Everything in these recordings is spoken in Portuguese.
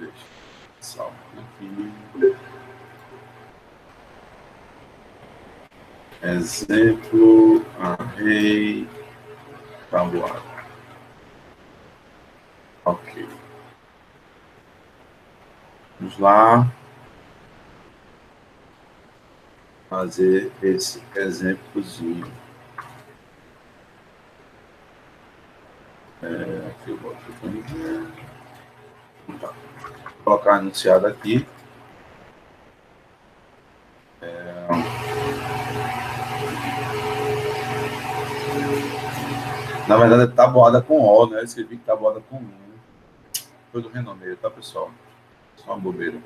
Deixa eu salvar aqui. Exemplo, array, tabuada. Ok. Vamos lá fazer esse exemplozinho. Aqui eu boto aqui. Tá. Vou colocar anunciado aqui. Na verdade, é tabuada com O, né? Eu escrevi tabuada com U. Foi do renomeio, tá, pessoal? Só uma bobeira.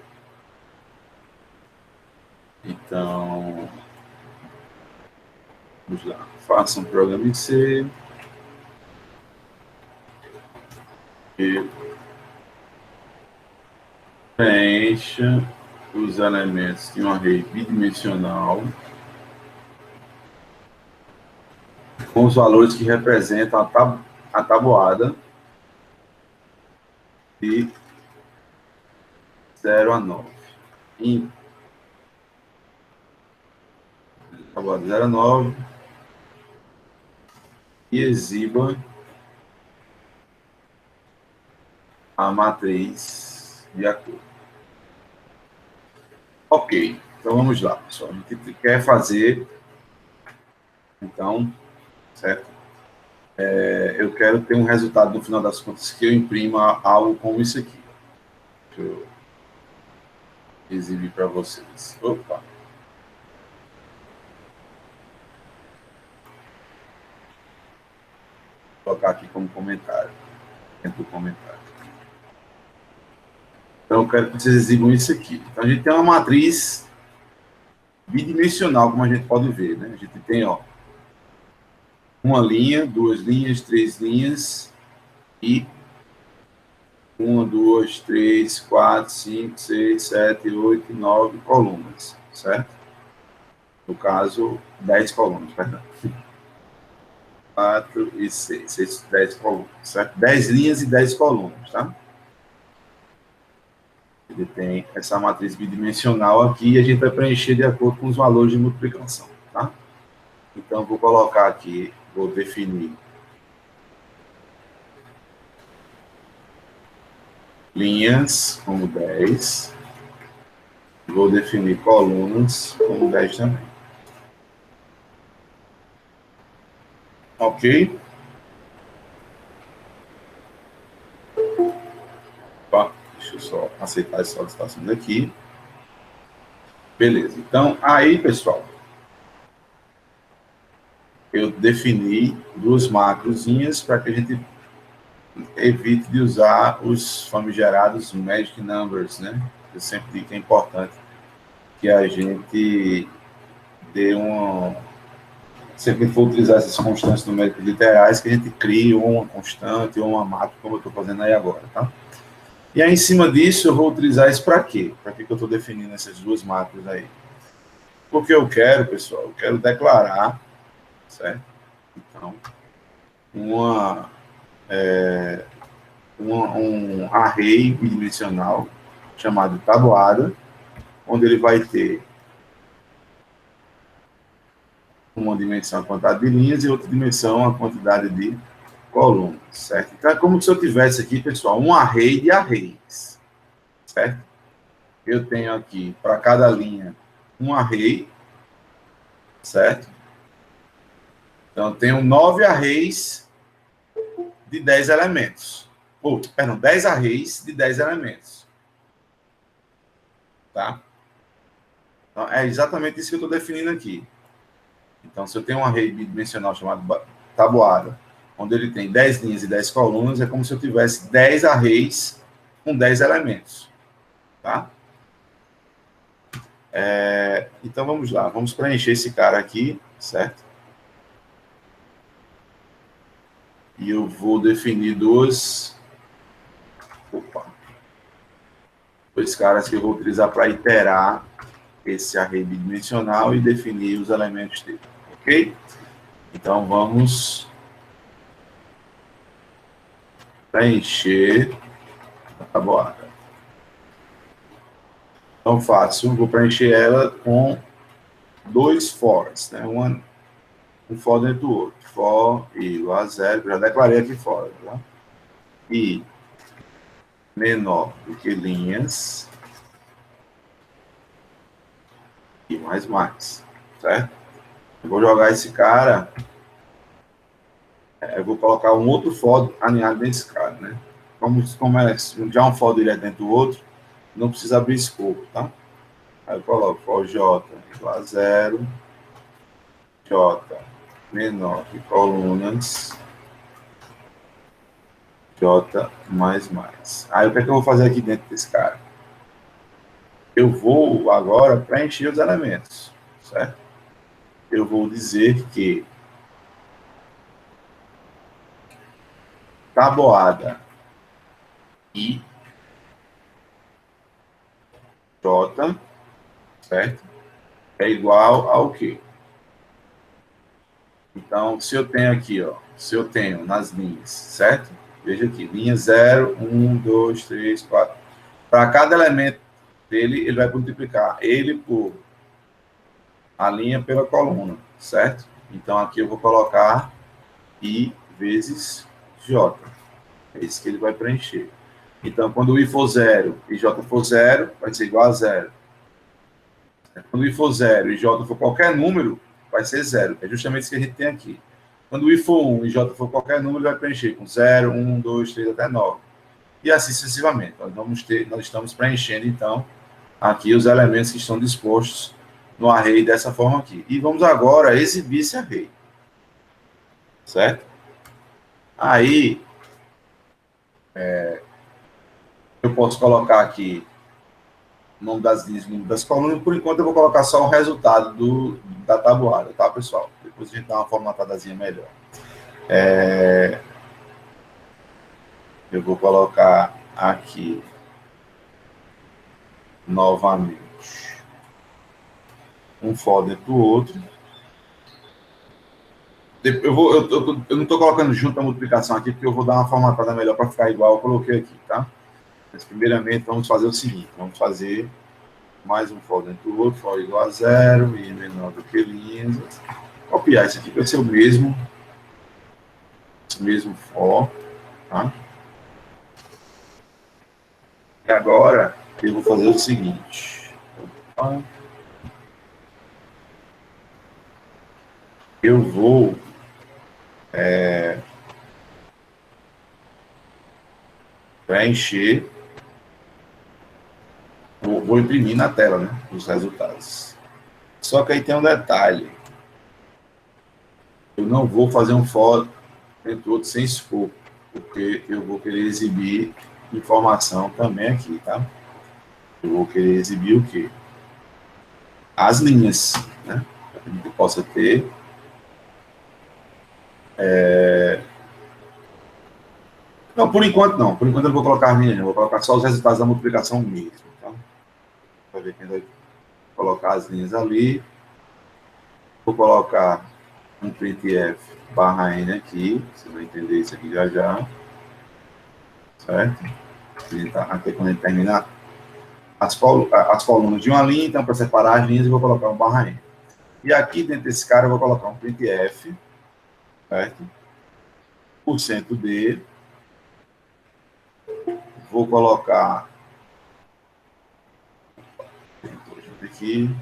Então, vamos lá. Faça um programa em C. E preencha os elementos de um array bidimensional com os valores que representam a tabuada de 0 a 9. Tabuada de 0 a 9 e exiba a matriz de acordo. Ok, então vamos lá, pessoal. A gente quer fazer, então, certo? Eu quero ter um resultado, no final das contas, que eu imprima algo como isso aqui. Deixa eu exibir para vocês. Opa! Vou colocar aqui como comentário, dentro do comentário. Então, eu quero que vocês exibam isso aqui. Então, a gente tem uma matriz bidimensional, como a gente pode ver, né? A gente tem, ó, uma linha, duas linhas, três linhas e 1, 2, 3, 4, 5, 6, 7, 8, 9 colunas, certo? No caso, 10 colunas, perdão. 4 e 6, 10 colunas, certo? 10 linhas e 10 colunas, tá? Ele tem essa matriz bidimensional aqui e a gente vai preencher de acordo com os valores de multiplicação, tá? Então, vou colocar aqui, vou definir linhas como 10, vou definir colunas como 10 também. Ok? Opa, deixa eu só aceitar as solicitações aqui. Beleza. Então, aí, pessoal, eu defini duas macrozinhas para que a gente evite de usar os famigerados magic numbers, né? Eu sempre digo que é importante que a gente dê uma... Sempre que for utilizar essas constantes numéricas literais, que a gente crie uma constante ou uma macro, como eu estou fazendo aí agora, tá? E aí, em cima disso, eu vou utilizar isso para quê? Para que eu estou definindo essas duas macros aí? Porque eu quero, pessoal, eu quero declarar, certo? Então, um array bidimensional chamado tabuada, onde ele vai ter uma dimensão a quantidade de linhas e outra dimensão a quantidade de colunas, certo? Então, é como se eu tivesse aqui, pessoal, um array de arrays, certo? Eu tenho aqui, para cada linha, um array, certo? Então, eu tenho 9 arrays de 10 elementos. Perdão, 10 arrays de 10 elementos. Tá? Então, é exatamente isso que eu estou definindo aqui. Então, se eu tenho um array bidimensional chamado tabuada, onde ele tem 10 linhas e 10 colunas, é como se eu tivesse 10 arrays com 10 elementos. Tá? Então, vamos lá. Vamos preencher esse cara aqui, certo? E eu vou definir dois caras que eu vou utilizar para iterar esse array bidimensional e definir os elementos dele. Ok? Então, vamos preencher a tabuada. Então, faço, vou preencher ela com dois fors, né? Um for dentro do outro. For igual a zero, já declarei aqui fora, tá? E menor do que linhas e mais, certo? Eu vou jogar esse cara, eu vou colocar um outro for alinhado nesse cara, né? Como é já um for direto dentro do outro, não precisa abrir escopo, tá? Aí eu coloco for J igual a zero, J menor que colunas, J mais. Aí o que é que eu vou fazer aqui dentro desse cara? Eu vou agora preencher os elementos, certo? Eu vou dizer que tabuada I, J, certo? É igual ao quê? Então, se eu tenho aqui, ó, se eu tenho nas linhas, certo? Veja aqui, linha 0, 1, 2, 3, 4. Para cada elemento dele, ele vai multiplicar ele por a linha pela coluna, certo? Então, aqui eu vou colocar I vezes J. É isso que ele vai preencher. Então, quando o I for 0 e J for 0, vai ser igual a 0. Quando o I for 0 e J for qualquer número, vai ser 0. É justamente isso que a gente tem aqui. Quando o I for 1 e J for qualquer número, ele vai preencher com 0, 1, 2, 3, até 9. E assim sucessivamente. Nós estamos preenchendo, então, aqui os elementos que estão dispostos no array dessa forma aqui. E vamos agora exibir esse array. Certo? Aí, eu posso colocar aqui o nome das linhas, o nome das colunas. Por enquanto, eu vou colocar só o resultado da tabuada, tá, pessoal? Depois a gente dá uma formatadazinha melhor. Eu vou colocar aqui novamente um for dentro do outro. Eu não estou colocando junto a multiplicação aqui, porque eu vou dar uma formatada melhor para ficar igual eu coloquei aqui, tá? Mas, primeiramente, vamos fazer o seguinte. Vamos fazer mais um for dentro do outro, for igual a 0 e menor do que linhas. Copiar isso aqui vai ser o mesmo for, tá? E agora, eu vou fazer o seguinte. Eu vou preencher, vou imprimir na tela, né, os resultados. Só que aí tem um detalhe. Eu não vou fazer um for dentro do outro sem escopo, porque eu vou querer exibir informação também aqui, tá? Eu vou querer exibir o quê? As linhas, né? Para que a gente possa ter Não, por enquanto não. Por enquanto eu não vou colocar as linhas, eu vou colocar só os resultados da multiplicação mesmo, tá? Para ver quem vai colocar as linhas ali. Vou colocar um printf barra n aqui, você vai entender isso aqui já já, certo? Até quando ele terminar as colunas de uma linha, então para separar as linhas eu vou colocar um barra n. E aqui dentro desse cara eu vou colocar um printf, certo? %d, vou colocar aqui,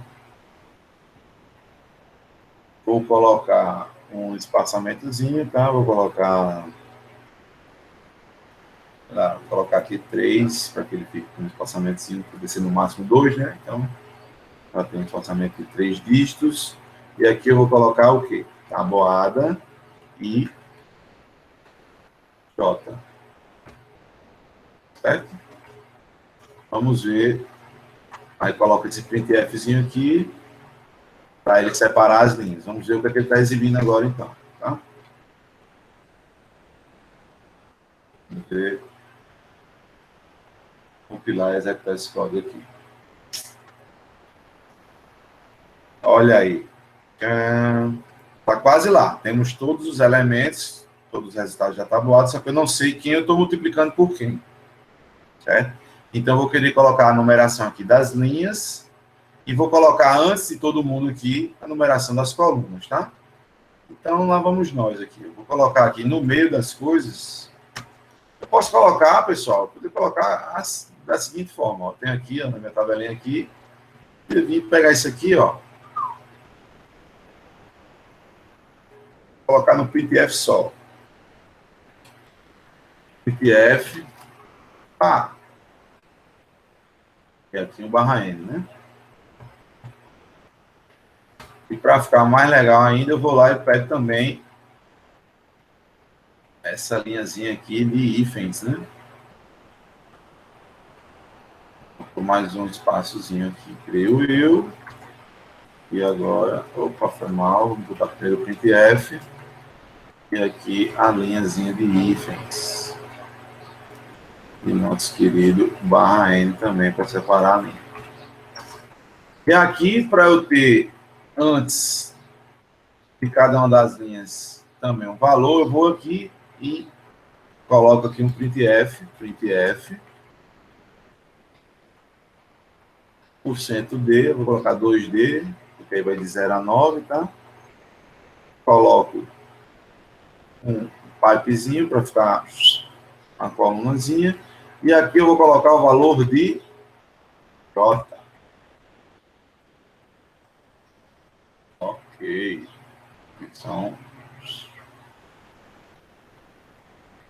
vou colocar um espaçamentozinho, tá? Vou colocar aqui 3, para que ele fique com um espaçamentozinho, poder ser no máximo 2, né? Então, ela tem um espaçamento de 3 dígitos. E aqui eu vou colocar o quê? Tabuada e J. Certo? Vamos ver. Aí coloca esse printfzinho aqui, para ele separar as linhas. Vamos ver o que, é que ele está exibindo agora, então. Tá? Vamos ver. Compilar e executar esse código aqui. Olha aí. Está quase lá. Temos todos os elementos, todos os resultados já tabuados, só que eu não sei quem eu estou multiplicando por quem. Certo? Então, vou querer colocar a numeração aqui das linhas e vou colocar antes de todo mundo aqui a numeração das colunas, tá? Então, lá vamos nós aqui. Eu vou colocar aqui no meio das coisas. Eu posso colocar, pessoal, poder colocar da seguinte forma. Ó. Tem aqui, ó, na minha tabelinha aqui. Eu vim pegar isso aqui, ó. Colocar no printf só. Printf. E aqui o barra N, né? E para ficar mais legal ainda, eu vou lá e pego também essa linhazinha aqui de hífens, né? Com mais um espaçozinho aqui, creio eu. E agora, opa, foi mal, vou botar primeiro o printf. E aqui a linhazinha de hífens. E nosso querido barra N também, para separar a linha. E aqui, para eu ter, antes de cada uma das linhas, também um valor, eu vou aqui e coloco aqui um printf, %D, eu vou colocar 2D, porque aí vai de 0 a 9, tá? Coloco um pipezinho para ficar uma colunazinha. E aqui eu vou colocar o valor de J. Ok. Então,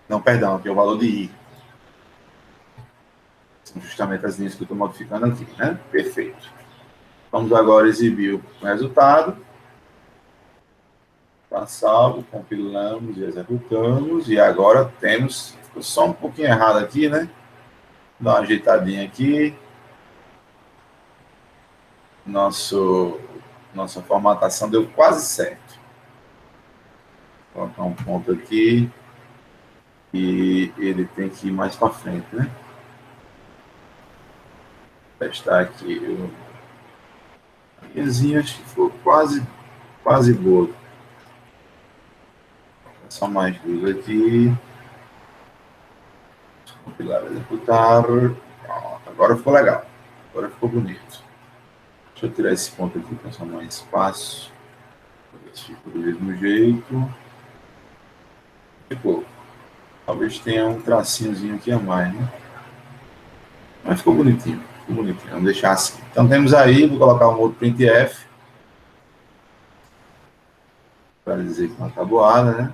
não, perdão, aqui é o valor de I. São justamente as linhas que eu estou modificando aqui, né? Perfeito. Vamos agora exibir o resultado. Está salvo, compilamos e executamos. E agora temos, ficou só um pouquinho errado aqui, né? Dá uma ajeitadinha aqui. Nossa formatação deu quase certo. Vou colocar um ponto aqui. E ele tem que ir mais para frente, né? Testar aqui. A linhazinha acho que ficou quase boa. Só mais duas aqui. Compilar, executar. Pronto, agora ficou legal. Agora ficou bonito. Deixa eu tirar esse ponto aqui para só mais espaço. Ver se fica do mesmo jeito. Ficou. Talvez tenha um tracinhozinho aqui a mais, né? Mas ficou bonitinho. Ficou bonitinho. Vamos deixar assim. Então temos aí, vou colocar um outro printf. Para dizer que é uma tabuada, né?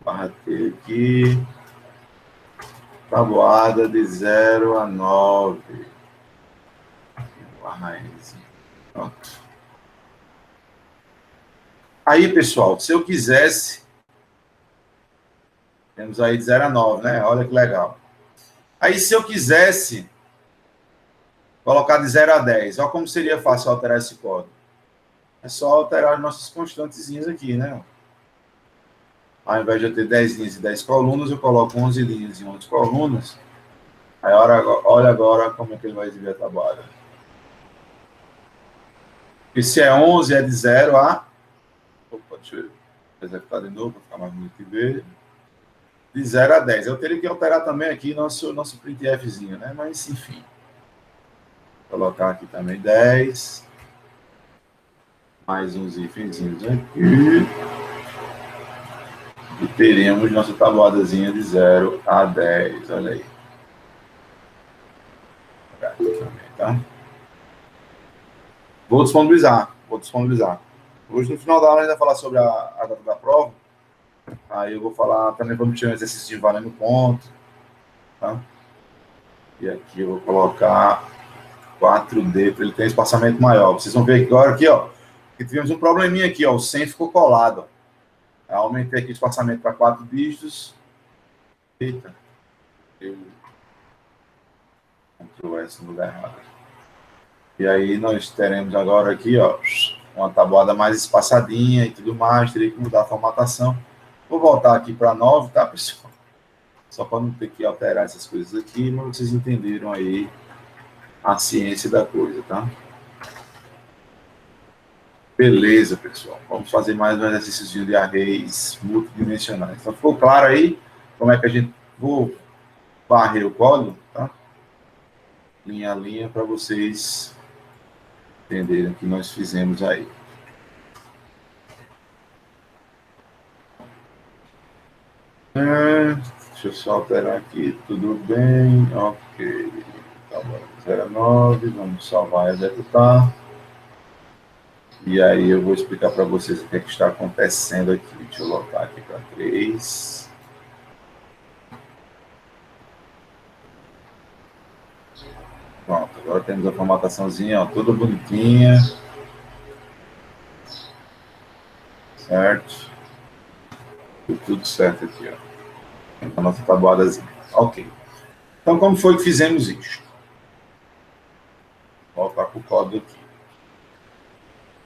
Barra T aqui. Tabuada de 0 a 9. Barra N. Pronto. Aí, pessoal, se eu quisesse, temos aí de 0 a 9, né? Olha que legal. Aí, se eu quisesse colocar de 0 a 10, olha como seria fácil alterar esse código. É só alterar as nossas constantezinhas aqui, né? Ao invés de eu ter 10 linhas e 10 colunas, eu coloco 11 linhas e 11 colunas. Aí, olha agora como é que ele vai exibir a tabuada. E se é 11, é de 0 a... Opa, deixa eu executar de novo, para ficar mais bonito de ver. De 0 a 10. Eu teria que alterar também aqui nosso printfzinho, né? Mas, enfim. Vou colocar aqui também 10. Mais uns ifenzinhos aqui. E teremos nossa tabuadazinha de 0 a 10. Olha aí. Vou colocar aqui também, tá? Vou disponibilizar. Hoje, no final da aula, a gente vai falar sobre a data da prova. Aí eu vou falar também, vamos tirar um exercício de valendo ponto. Tá? E aqui eu vou colocar 4D, para ele ter um espaçamento maior. Vocês vão ver agora aqui, ó, que tivemos um probleminha aqui, ó, o 100 ficou colado. Ó. Eu aumentei aqui o espaçamento para 4 dígitos. Eita. Ctrl S no lugar errado. E aí nós teremos agora aqui, ó, uma tabuada mais espaçadinha e tudo mais, teria que mudar a formatação. Vou voltar aqui para 9, tá, pessoal? Só para não ter que alterar essas coisas aqui, mas vocês entenderam aí a ciência da coisa, tá? Beleza, pessoal. Vamos fazer mais um exercício de arrays multidimensionais. Então, ficou claro aí como é que a gente... Vou varrer o código, tá? Linha a linha, para vocês entenderem o que nós fizemos aí. Deixa eu só alterar aqui, tudo bem, ok. Tá bom, 09, vamos salvar e executar. E aí eu vou explicar para vocês o que é que está acontecendo aqui. Deixa eu lotar aqui para 3. Pronto, agora temos a formataçãozinha, ó, toda bonitinha. Certo? Tudo certo aqui, ó. A nossa tabuadazinha. Ok. Então, como foi que fizemos isso? Vou voltar para o código aqui.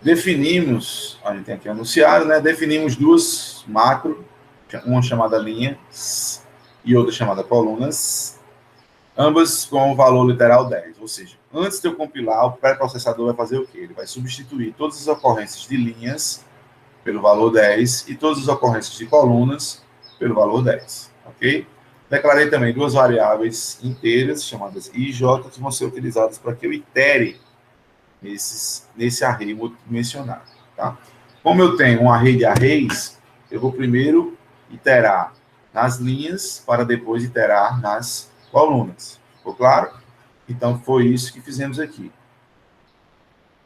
Definimos, a gente tem aqui anunciado, né? Definimos duas macro, uma chamada linhas e outra chamada colunas, ambas com o valor literal 10. Ou seja, antes de eu compilar, o pré-processador vai fazer o quê? Ele vai substituir todas as ocorrências de linhas pelo valor 10 e todas as ocorrências de colunas pelo valor 10, ok? Declarei também duas variáveis inteiras, chamadas I e J, que vão ser utilizadas para que eu itere nesse array multidimensional, tá? Como eu tenho um array de arrays, eu vou primeiro iterar nas linhas para depois iterar nas colunas. Ficou claro? Então, foi isso que fizemos aqui.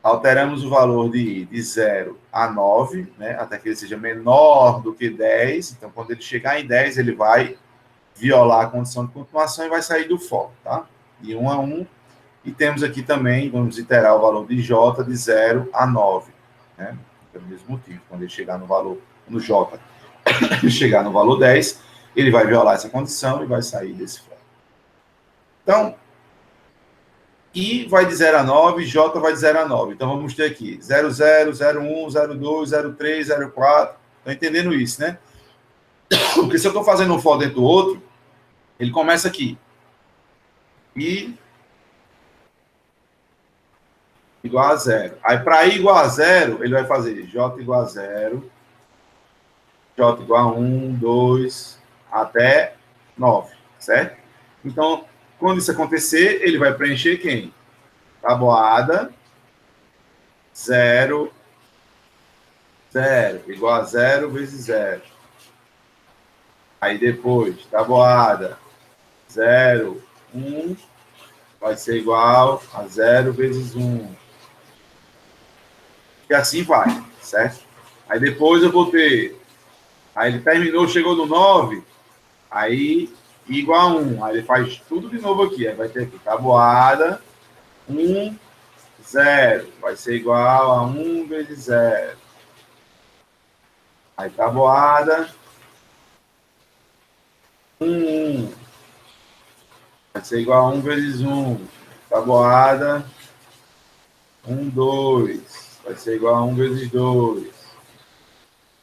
Alteramos o valor de 0 a 9, né, até que ele seja menor do que 10. Então, quando ele chegar em 10, ele vai violar a condição de continuação e vai sair do for, tá? De 1 a 1. E temos aqui também, vamos iterar o valor de J de 0 a 9, né? Pelo mesmo motivo, quando ele chegar no valor, no J, ele chegar no valor 10, ele vai violar essa condição e vai sair desse for. Então, I vai de 0 a 9, J vai de 0 a 9. Então, vamos ter aqui 00, 01, 02, 03, 04. Estão entendendo isso, né? Porque se eu estou fazendo um for dentro do outro, ele começa aqui. I igual a 0. Aí, para I igual a 0, ele vai fazer J igual a 0, J igual a 1, 2, até 9, certo? Então, quando isso acontecer, ele vai preencher quem? Tabuada 0, 0, igual a 0 vezes 0. Aí depois, tabuada 0, 1, vai ser igual a 0 vezes 1. E assim vai, certo? Aí depois eu vou ter, aí ele terminou, chegou no 9, aí igual a 1. Aí ele faz tudo de novo aqui. Aí vai ter aqui tabuada 1, 0. Vai ser igual a 1 vezes 0. Aí tabuada 1, 1. Vai ser igual a 1 vezes 1. Tabuada 1, 2. Vai ser igual a 1 vezes 2.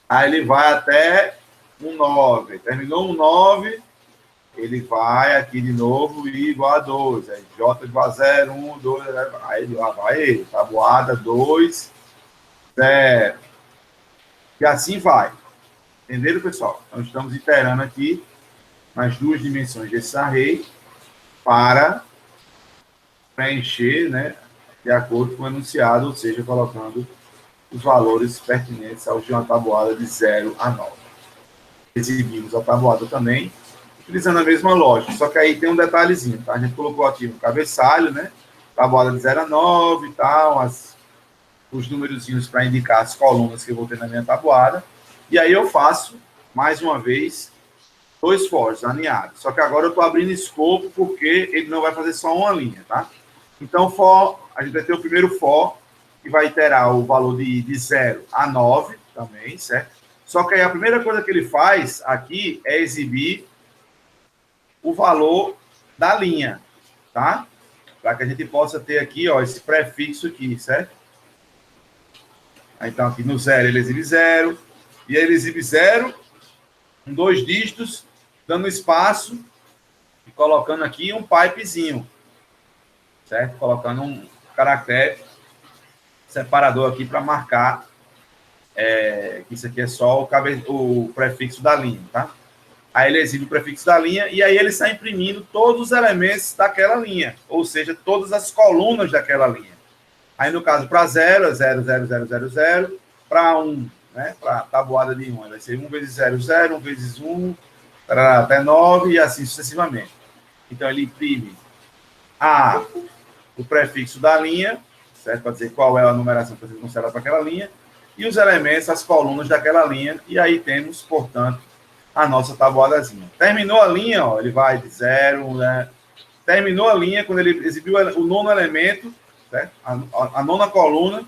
Aí ele vai até um 9. Terminou um 9, ele vai aqui de novo e igual a 2. Aí J igual a 0, 1, 2. Aí lá vai ele. Tabuada 2, 0. E assim vai. Entenderam, pessoal? Então, estamos iterando aqui nas duas dimensões desse array para preencher, né, de acordo com o enunciado, ou seja, colocando os valores pertinentes aos de uma tabuada de 0 a 9. Exibimos a tabuada também, utilizando a mesma lógica, só que aí tem um detalhezinho, tá? A gente colocou aqui no cabeçalho, né, tabuada de 0 a 9 e tal, os númerozinhos para indicar as colunas que eu vou ter na minha tabuada, e aí eu faço, mais uma vez, dois fors alinhados. Só que agora eu estou abrindo escopo porque ele não vai fazer só uma linha, tá? Então, for, a gente vai ter o primeiro for, que vai iterar o valor de 0 a 9 também, certo? Só que aí a primeira coisa que ele faz aqui é exibir o valor da linha, tá? Para que a gente possa ter aqui, ó, esse prefixo aqui, certo? Então, aqui no 0 ele exibe 0, e aí ele exibe 0, com 2 dígitos, dando espaço e colocando aqui um pipezinho, certo? Colocando um caractere separador aqui para marcar que isso aqui é só o prefixo da linha, tá? Aí ele exibe o prefixo da linha e aí ele está imprimindo todos os elementos daquela linha, ou seja, todas as colunas daquela linha. Aí, no caso, para 0, é 0, 0, 0, 0, 0. Para 1, né? Para a tabuada de 1, vai ser 1 vezes 0, 0, 1 vezes 1, até 9 e assim sucessivamente. Então, ele imprime o prefixo da linha, certo? Para dizer qual é a numeração que você considera para aquela linha, e os elementos, as colunas daquela linha, e aí temos, portanto, a nossa tabuadazinha. Terminou a linha, ó, ele vai de 0, né? Terminou a linha, quando ele exibiu o nono elemento, certo? A nona coluna,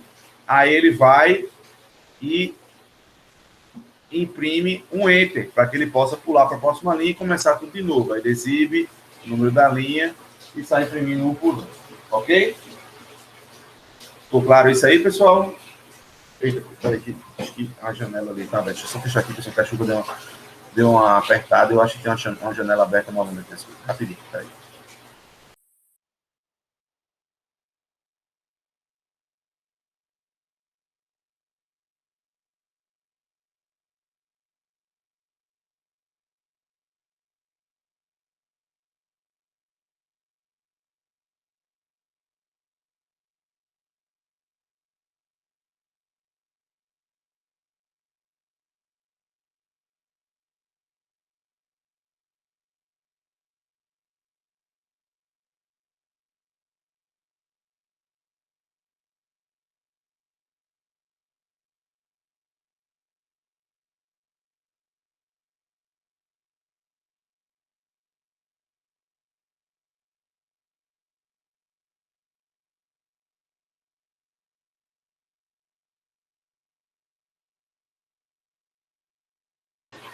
aí ele vai e imprime um Enter, para que ele possa pular para a próxima linha e começar tudo de novo. Aí ele exibe o número da linha e sai imprimindo um por um. Ok? Ficou claro isso aí, pessoal? Eita, peraí, acho que a janela ali tá aberta. Deixa eu só fechar aqui, porque o cachorro deu uma apertada. Eu acho que tem uma janela aberta novamente. Rapidinho, peraí.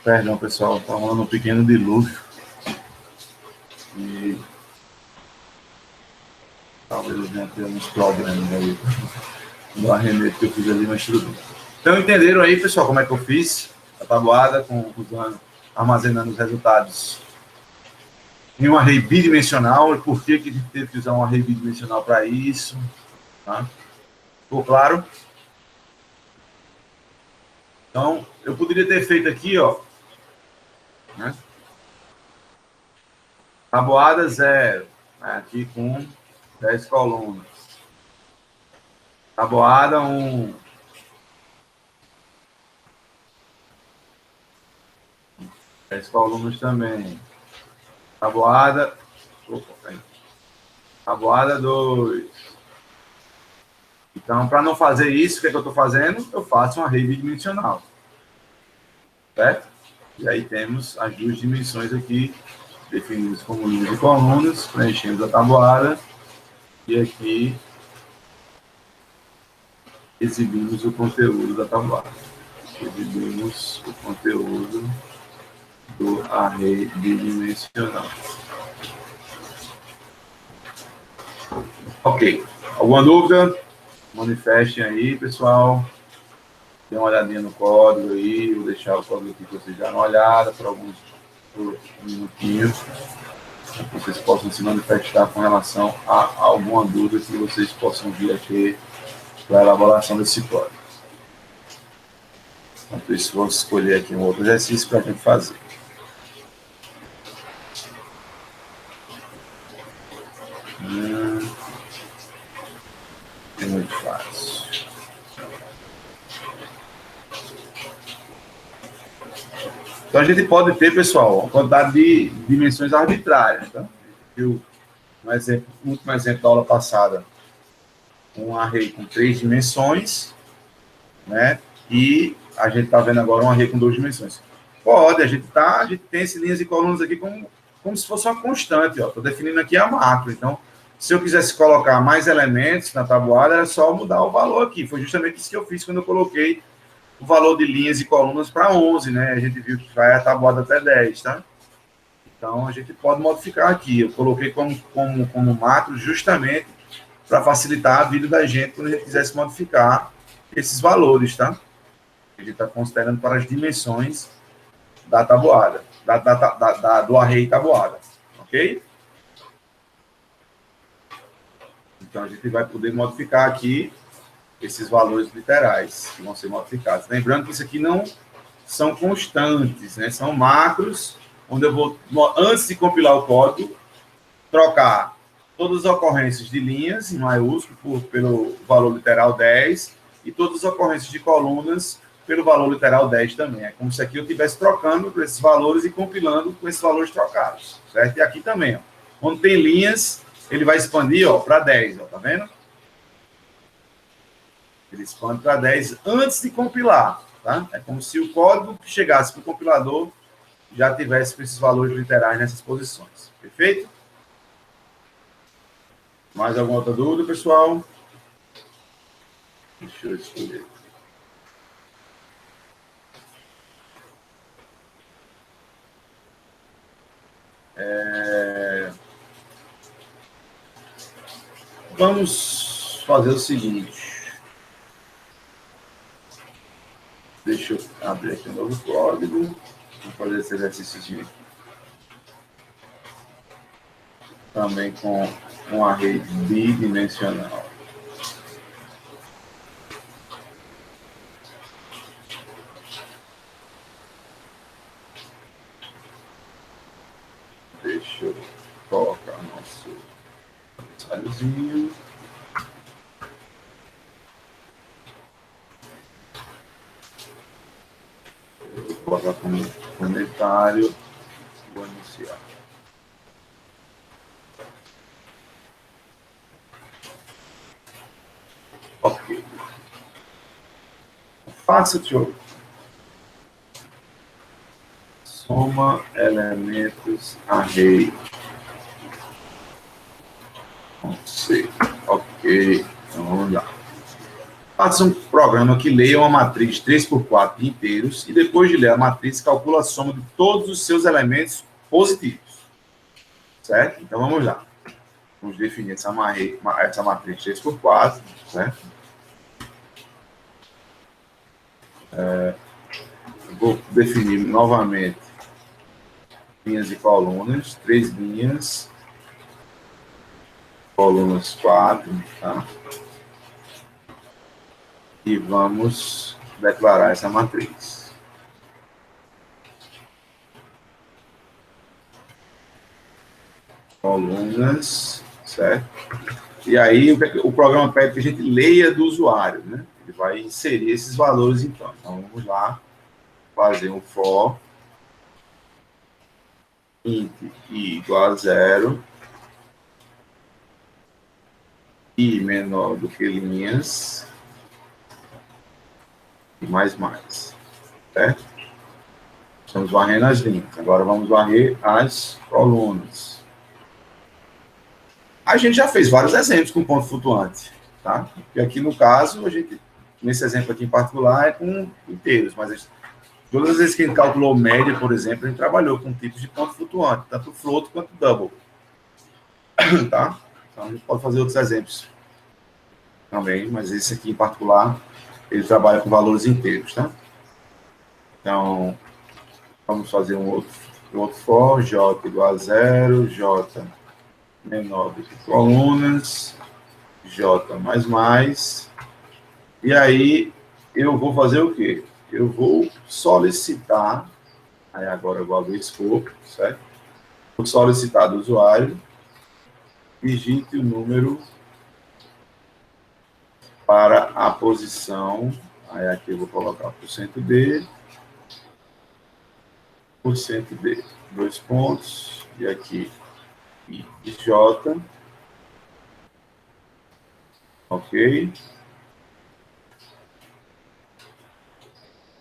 Perdão, pessoal, está rolando um pequeno dilúvio. E talvez eu venha ter uns problemas aí do arremesso que eu fiz ali no estudo. Então, entenderam aí, pessoal, como é que eu fiz a tabuada, armazenando os resultados em um array bidimensional, e por que a gente teve que usar um array bidimensional para isso, tá? Ficou claro? Então, eu poderia ter feito aqui, ó, né? Tabuada 0, né? Aqui com 10 colunas. Tabuada 1. Dez colunas também. Tabuada. Opa, tabuada 2. Então, para não fazer isso, o que, é que eu estou fazendo? Eu faço um array bidimensional. Certo? E aí temos as duas dimensões aqui, definidas como linhas e colunas, preenchemos a tabuada, e aqui exibimos o conteúdo da tabuada. Exibimos o conteúdo do array bidimensional. Ok. Alguma dúvida? Manifestem aí, pessoal. Dê uma olhadinha no código aí. Vou deixar o código aqui para vocês darem uma olhada por um minutinho. Para que vocês possam se manifestar com relação a alguma dúvida que vocês possam vir aqui para a elaboração desse código. Enquanto isso, vou escolher aqui um outro exercício para a gente fazer. É muito fácil. Então, a gente pode ter, pessoal, uma quantidade de dimensões arbitrárias. Tá? Viu um exemplo, último exemplo da aula passada, um array com 3 dimensões, né? E a gente está vendo agora um array com 2 dimensões. Pode, a gente tem essas linhas e colunas aqui como se fosse uma constante. Estou definindo aqui a macro. Então, se eu quisesse colocar mais elementos na tabuada, era só mudar o valor aqui. Foi justamente isso que eu fiz quando eu coloquei o valor de linhas e colunas para 11, né? A gente viu que vai a tabuada até 10, tá? Então, a gente pode modificar aqui. Eu coloquei como macro justamente para facilitar a vida da gente quando a gente quisesse modificar esses valores, tá? A gente está considerando para as dimensões da tabuada, do array tabuada, ok? Então, a gente vai poder modificar aqui esses valores literais que vão ser modificados. Lembrando que isso aqui não são constantes, né? São macros onde eu vou, antes de compilar o código, trocar todas as ocorrências de linhas, em maiúsculo, pelo valor literal 10, e todas as ocorrências de colunas pelo valor literal 10 também. É como se aqui eu estivesse trocando por esses valores e compilando com esses valores trocados, certo? E aqui também, ó. Quando tem linhas, ele vai expandir, ó, para 10, ó, tá vendo? Ele expande para 10 antes de compilar, tá? É como se o código que chegasse para o compilador já tivesse com esses valores literais nessas posições. Perfeito? Mais alguma outra dúvida, pessoal? Deixa eu escolher. Vamos fazer o seguinte. Deixa eu abrir aqui um novo código. Vou fazer esse exercício aqui. Também com um array bidimensional. Deixa eu colocar nosso ensaiоzinho. Vou colocar como comentário. Vou iniciar. Ok. Faça, tio. Soma elementos array. C. Ok. Então vamos lá. Faça um programa que leia uma matriz 3x4 de inteiros e depois de ler a matriz, calcula a soma de todos os seus elementos positivos. Certo? Então vamos lá. Vamos definir essa matriz 3x4, certo? Vou definir novamente linhas e colunas, 3 linhas, colunas 4, tá? E vamos declarar essa matriz. Colunas, certo? E aí o programa pede que a gente leia do usuário, né? Ele vai inserir esses valores então. Então vamos lá fazer um for int i igual a 0 i menor do que linhas e mais, certo? Estamos varrendo as linhas. Agora vamos varrer as colunas. A gente já fez vários exemplos com ponto flutuante, tá? E aqui no caso, a gente, nesse exemplo aqui em particular, é com inteiros, mas todas as vezes que a gente calculou média, por exemplo, a gente trabalhou com tipos de ponto flutuante, tanto float quanto double. Tá? Então a gente pode fazer outros exemplos também, mas esse aqui em particular, ele trabalha com valores inteiros, tá? Então, vamos fazer um outro for, j igual a 0, j menor do que colunas, j mais, e aí eu vou fazer o quê? Eu vou solicitar, aí agora eu vou abrir escopo, certo? Vou solicitar do usuário, digite o número para a posição, aí aqui eu vou colocar %d, %d, 2 pontos, e aqui i de j, ok?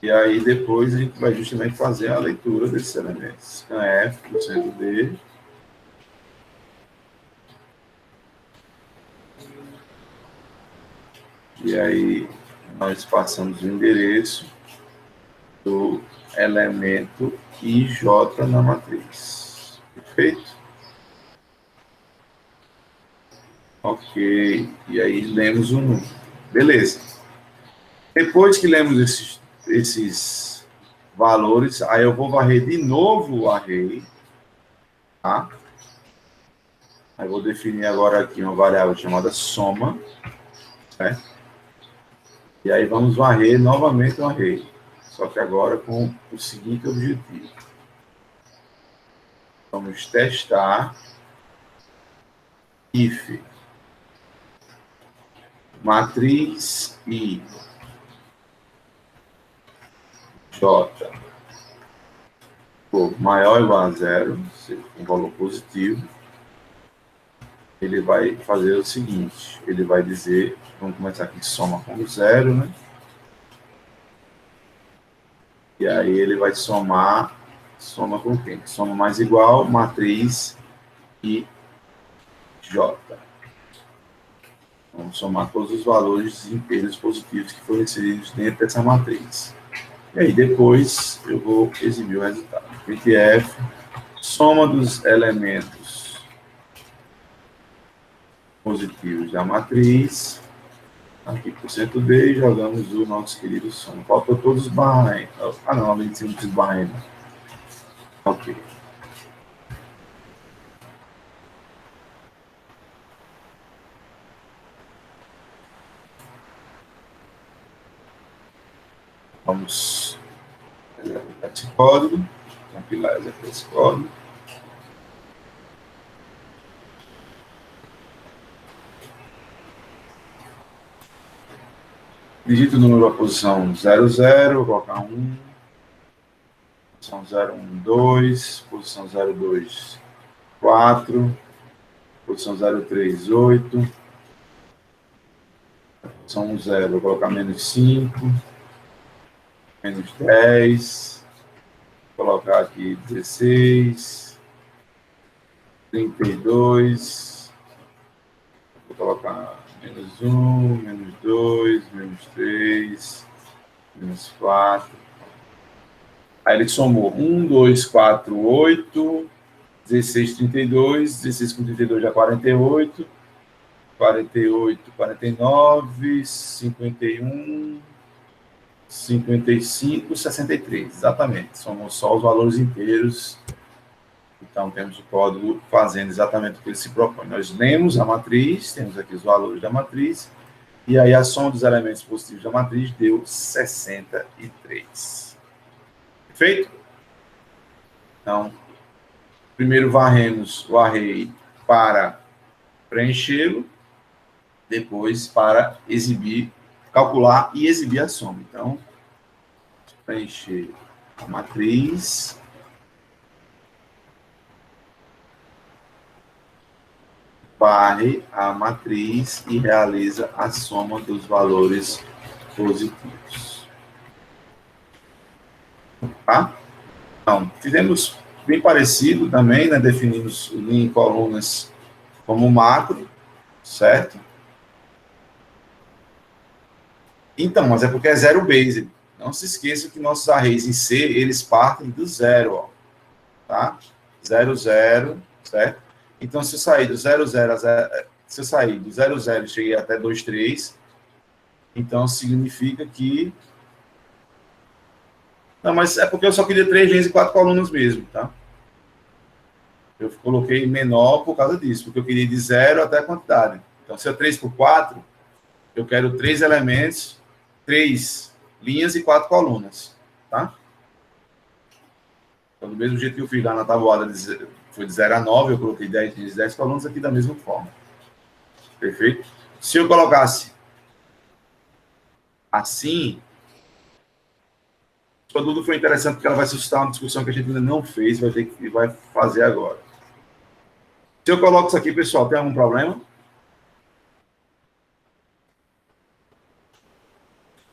E aí depois a gente vai justamente fazer a leitura desses elementos. Scanf, %d, e aí nós passamos o endereço do elemento IJ na matriz. Perfeito? Ok. E aí lemos o número. Beleza. Depois que lemos esses valores, aí eu vou varrer de novo o array. Tá? Aí eu vou definir agora aqui uma variável chamada soma. Certo? E aí vamos varrer novamente o array. Só que agora com o seguinte objetivo. vamos testar if matriz I J for maior ou igual a zero, se for um valor positivo, ele vai fazer o seguinte, ele vai dizer, vamos começar aqui, soma com zero, né? E aí ele vai somar, soma com quem? Soma mais igual, matriz I J. Vamos somar todos os valores inteiros positivos que foram inseridos dentro dessa matriz. E aí depois eu vou exibir o resultado. printf, soma dos elementos positivos da matriz, aqui por %D, jogamos o nosso querido soma. Faltou todos os barra N. Ah, não, além de simples barra N. Ok. Vamos executar esse código, compilar e executar esse código. Digito o número da posição 00, vou colocar 1, posição 012, posição 02, 4, posição 03, 8, posição 0, vou colocar menos 5, menos 10, vou colocar aqui 16, 32, vou colocar menos 1, menos 2, menos 3, menos 4. Aí ele somou 1, 2, 4, 8, 16, 32, 16 com 32 já 48, 48, 49, 51, 55, 63. Exatamente, somos só os valores inteiros. Então, temos o código fazendo exatamente o que ele se propõe. Nós lemos a matriz, temos aqui os valores da matriz, e aí a soma dos elementos positivos da matriz deu 63. Perfeito? Então, primeiro varremos o array para preenchê-lo, depois para exibir, calcular e exibir a soma. Então, preencher a matriz, varre a matriz e realiza a soma dos valores positivos. Tá? Então, fizemos bem parecido também, né? Definimos linha e colunas como macro, certo? Então, mas é porque é zero base. Não se esqueça que nossos arrays em C, eles partem do zero, ó, tá? 0, 0, certo? Então, se eu sair do 0, 0 a 0, se eu sair do 0, 0 e cheguei até 2, 3, então significa que... Não, mas é porque eu só queria 3 linhas e 4 colunas mesmo, tá? Eu coloquei menor por causa disso, porque eu queria de 0 até a quantidade. Então, se é 3 por 4, eu quero 3 elementos, 3 linhas e 4 colunas, tá? Então, do mesmo jeito que eu fiz lá na tabuada, foi de 0 a 9, eu coloquei 10 linhas e 10 colunas aqui da mesma forma. Perfeito? Se eu colocasse assim, sua dúvida foi interessante, porque ela vai suscitar uma discussão que a gente ainda não fez, vai fazer agora. Se eu coloco isso aqui, pessoal, tem algum problema?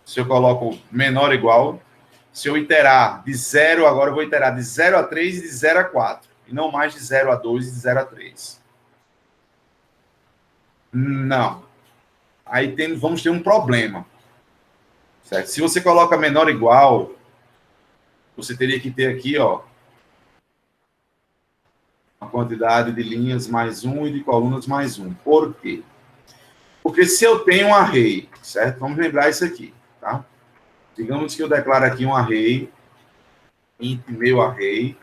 Se eu coloco menor ou igual, se eu iterar de 0, agora eu vou iterar de 0 a 3 e de 0 a 4. E não mais de 0 a 2 e de 0 a 3. Não. Aí vamos ter um problema. Certo? Se você coloca menor ou igual, você teria que ter aqui, ó, a quantidade de linhas mais 1 e de colunas mais 1. Por quê? Porque se eu tenho um array, certo? Vamos lembrar isso aqui, tá? Digamos que eu declaro aqui um array, int meu array.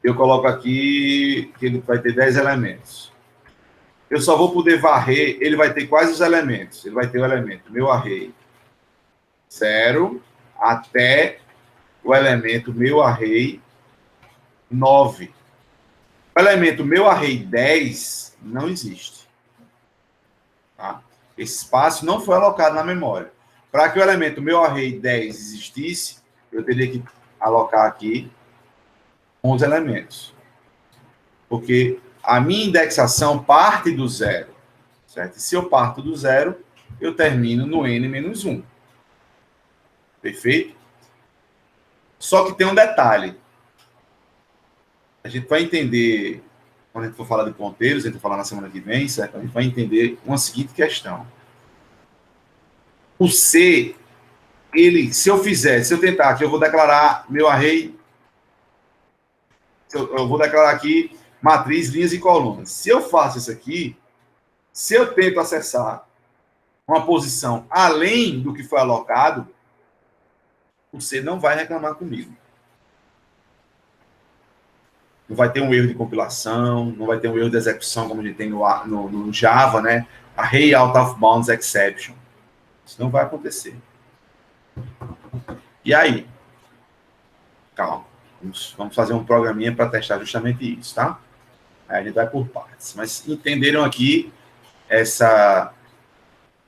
Eu coloco aqui que ele vai ter 10 elementos. Eu só vou poder varrer, ele vai ter quais os elementos? Ele vai ter o elemento meu array 0 até o elemento meu array 9. O elemento meu array 10 não existe. Tá? Esse espaço não foi alocado na memória. Para que o elemento meu array 10 existisse, eu teria que alocar aqui 11 elementos. Porque a minha indexação parte do zero. Certo? E se eu parto do zero, eu termino no n-1. Perfeito? Só que tem um detalhe. A gente vai entender, quando a gente for falar de ponteiros, a gente vai falar na semana que vem, certo? A gente vai entender uma seguinte questão. O C, se eu tentar aqui, eu vou declarar meu array, eu vou declarar aqui matriz, linhas e colunas. Se eu faço isso aqui, se eu tento acessar uma posição além do que foi alocado, o C não vai reclamar comigo. Não vai ter um erro de compilação, não vai ter um erro de execução, como a gente tem no Java, né? Array out of bounds exception. Isso não vai acontecer. E aí? Calma. Vamos fazer um programinha para testar justamente isso, tá? Aí a gente vai por partes. Mas entenderam aqui essa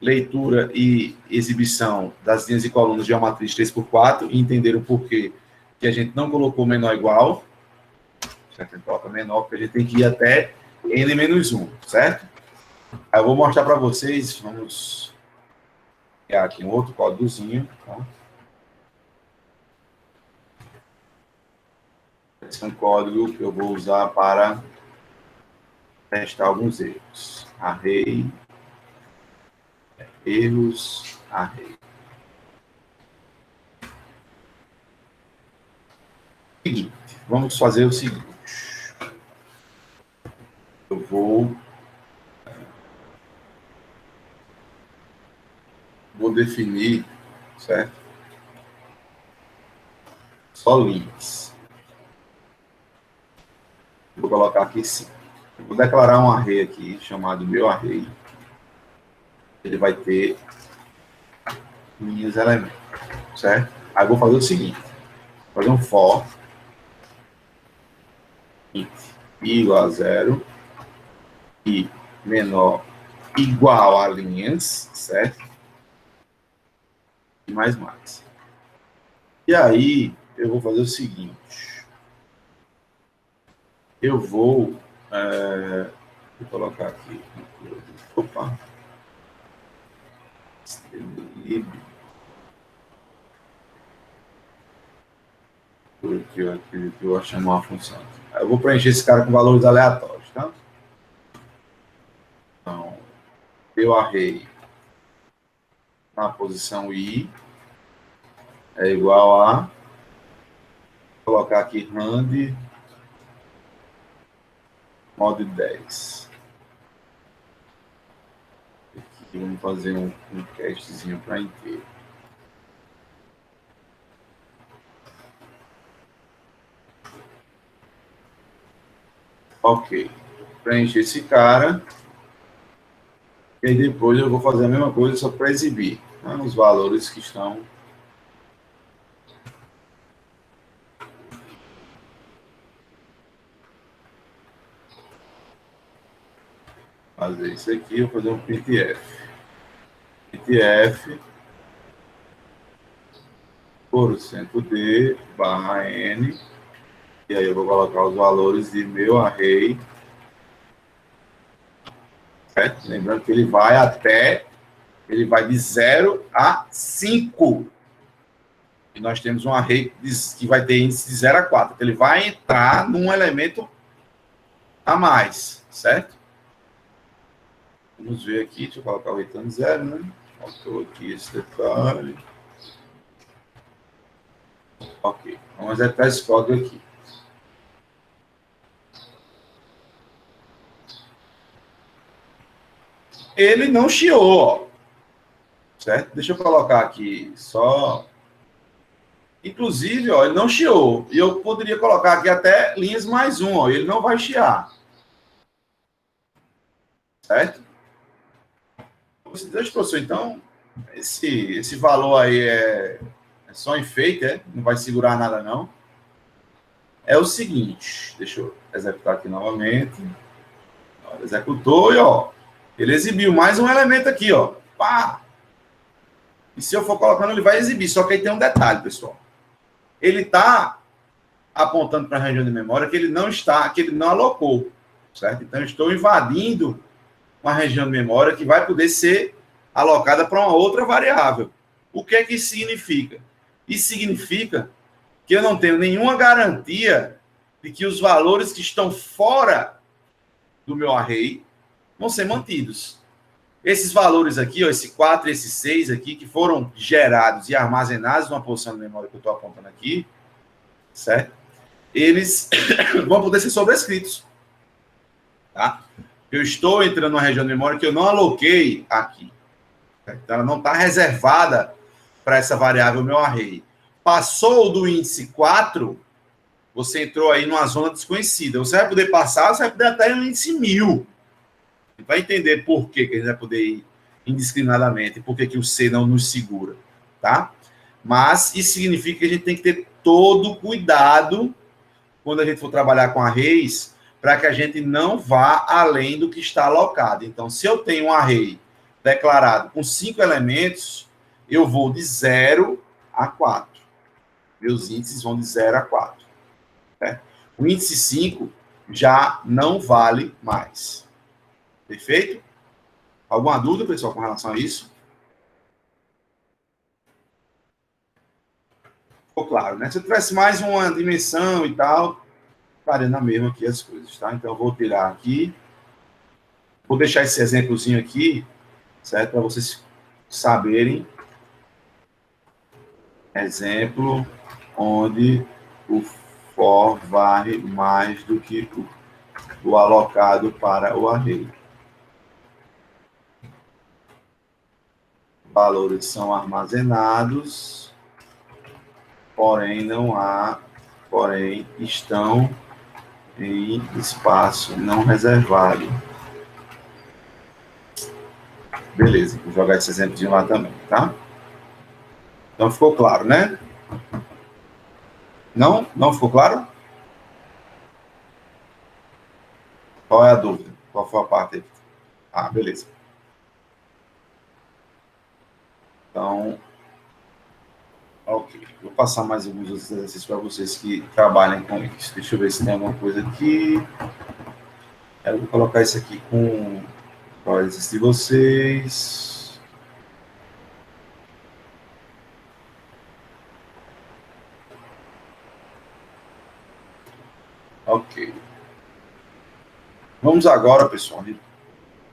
leitura e exibição das linhas e colunas de uma matriz 3x4 e entenderam por quê que a gente não colocou menor igual. Certo? A gente coloca menor, porque a gente tem que ir até n-1, certo? Aí eu vou mostrar para vocês, vamos criar aqui um outro códigozinho, tá? Esse é um código que eu vou usar para testar alguns erros. Array, erros, array. Seguinte, vamos fazer o seguinte. Eu vou definir, certo? Só linhas. Vou colocar aqui sim. Eu vou declarar um array aqui, chamado meu array. Ele vai ter linhas elementos, certo? Aí eu vou fazer o seguinte. Vou fazer um for int i igual a 0 e menor igual a linhas, certo? E mais. E aí, eu vou fazer o seguinte. Eu vou colocar aqui. Opa. Porque eu acredito que eu vou chamar uma função. Eu vou preencher esse cara com valores aleatórios, tá? Então, meu array na posição i é igual a, vou colocar aqui rand mod 10. Aqui vamos fazer um castzinho para inteiro. Ok. Preencher esse cara. E aí depois eu vou fazer a mesma coisa só para exibir, né, os valores que estão. Fazer isso aqui, eu vou fazer um printf. Printf %d barra n. E aí eu vou colocar os valores de meu array. Certo? Lembrando que ele vai de 0 a 5. E nós temos um array que vai ter índice de 0 a 4. Então, ele vai entrar num elemento a mais, certo? Vamos ver aqui, deixa eu colocar o retorno 0, né? Faltou aqui esse detalhe. Ok, vamos executar esse código aqui. Ele não chiou, ó. Certo? Deixa eu colocar aqui só. Inclusive, ó, ele não chiou. E eu poderia colocar aqui até linhas mais um, ó. Ele não vai chiar. Certo? Deixa, professor, então, esse valor aí é só enfeite, é? Não vai segurar nada, não? é o seguinte, deixa eu executar aqui novamente. Executou e, ó, ele exibiu mais um elemento aqui, ó. Pá! E se eu for colocando, ele vai exibir. Só que aí tem um detalhe, pessoal. Ele está apontando para a região de memória que ele não alocou, certo? Então, eu estou invadindo uma região de memória que vai poder ser alocada para uma outra variável. O que é que isso significa? Isso significa que eu não tenho nenhuma garantia de que os valores que estão fora do meu array vão ser mantidos. Esses valores aqui, ó, esse 4 e esse 6 aqui, que foram gerados e armazenados numa posição de memória que eu estou apontando aqui, certo? Eles vão poder ser sobrescritos. Tá? Eu estou entrando numa região de memória que eu não aloquei aqui. Então, ela não está reservada para essa variável meu array. Passou do índice 4, você entrou aí numa zona desconhecida. Você vai poder passar, você vai poder até no índice 1000. Vai entender por que a gente vai poder ir indiscriminadamente, por que o C não nos segura, tá? Mas isso significa que a gente tem que ter todo cuidado quando a gente for trabalhar com arrays, para que a gente não vá além do que está alocado. Então, se eu tenho um array declarado com 5 elementos, eu vou de 0 a 4. Meus índices vão de 0 a 4. Né? O índice 5 já não vale mais. Perfeito? Alguma dúvida, pessoal, com relação a isso? Ficou claro, né? Se eu tivesse mais uma dimensão e tal, estaria na mesma aqui as coisas, tá? Então, eu vou tirar aqui. Vou deixar esse exemplozinho aqui, certo? Para vocês saberem. Exemplo onde o for varre mais do que o alocado para o array. Valores são armazenados, porém estão em espaço não reservado. Beleza, vou jogar esse exemplo lá também, tá? Então ficou claro, né? Não? Não ficou claro? Qual é a dúvida? Qual foi a parte aí? Ah, beleza. Então, ok. Vou passar mais alguns outros exercícios para vocês que trabalhem com isso. Deixa eu ver se tem alguma coisa aqui. Eu vou colocar isso aqui com o exercício de vocês. Ok. Vamos agora, pessoal,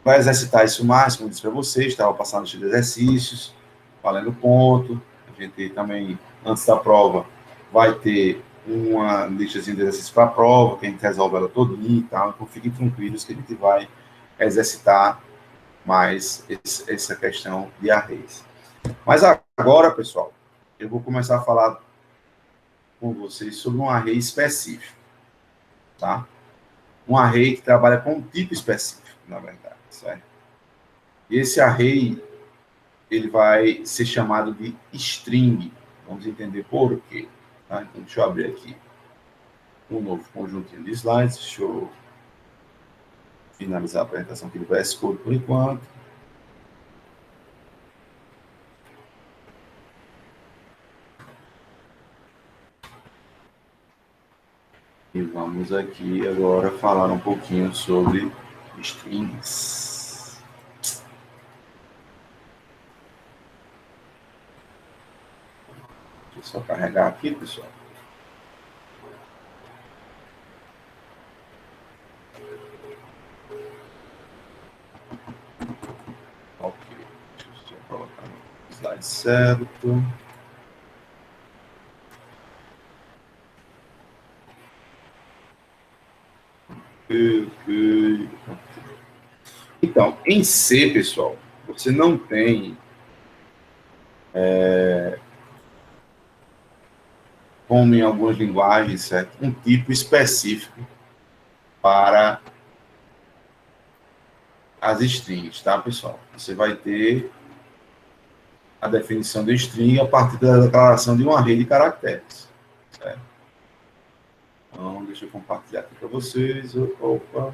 vai exercitar isso mais, como eu disse para vocês, estava passando os exercícios, valendo ponto. A gente também, antes da prova, vai ter uma listazinha de exercícios para a prova, que a gente resolve ela todinha e tal. Então, fiquem tranquilos que a gente vai exercitar mais essa questão de arrays. Mas agora, pessoal, eu vou começar a falar com vocês sobre um array específico, tá? Um array que trabalha com um tipo específico, na verdade, certo? E esse array, ele vai ser chamado de string. Vamos entender por quê. Tá? Então, deixa eu abrir aqui um novo conjuntinho de slides. Deixa eu finalizar a apresentação aqui do VS Code por enquanto. E vamos aqui agora falar um pouquinho sobre strings. Deixa eu só carregar aqui, pessoal. Ok. Deixa eu só colocar no slide certo. Então, em C, pessoal, você não tem como em algumas linguagens, certo? Um tipo específico para as strings, tá, pessoal? Você vai ter a definição de string a partir da declaração de um array de caracteres, certo? Então, deixa eu compartilhar aqui para vocês. Opa.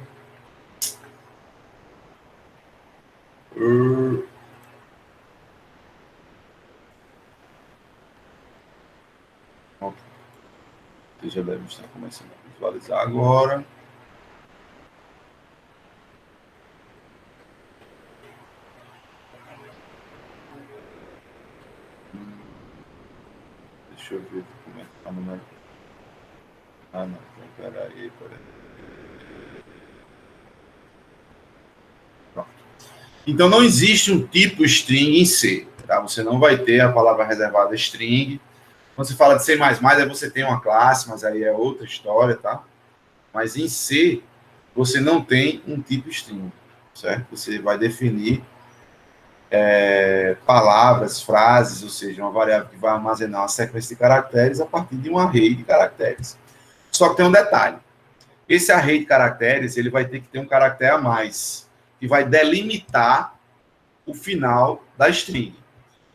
Você já deve estar começando a visualizar agora. Deixa eu ver como é que está o número. Ah, não. Peraí. Pronto. Então, não existe um tipo string em C. Tá? Você não vai ter a palavra reservada string. Quando você fala de C++, aí você tem uma classe, mas aí é outra história, tá? Mas em C, você não tem um tipo string, certo? Você vai definir palavras, frases, ou seja, uma variável que vai armazenar uma sequência de caracteres a partir de um array de caracteres. Só que tem um detalhe. Esse array de caracteres, ele vai ter que ter um caractere a mais, que vai delimitar o final da string.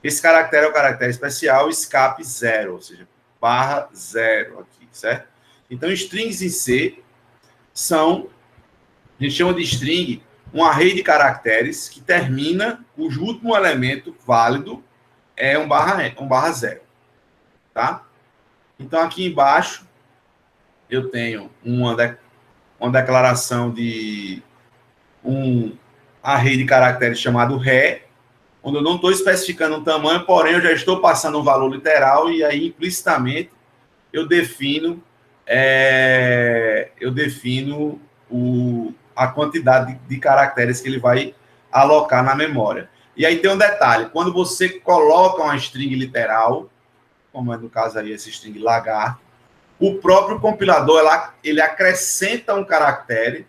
Esse caractere é o caractere especial escape 0, ou seja, /0 aqui, certo? Então, strings em C são, a gente chama de string, um array de caracteres que termina, cujo último elemento válido é um /0, tá? Então, aqui embaixo, eu tenho uma declaração de um array de caracteres chamado ré, onde eu não estou especificando um tamanho, porém eu já estou passando um valor literal e aí implicitamente eu defino a quantidade de caracteres que ele vai alocar na memória. E aí tem um detalhe, quando você coloca uma string literal, como é no caso aí esse string lagarto, o próprio compilador ele acrescenta um caractere,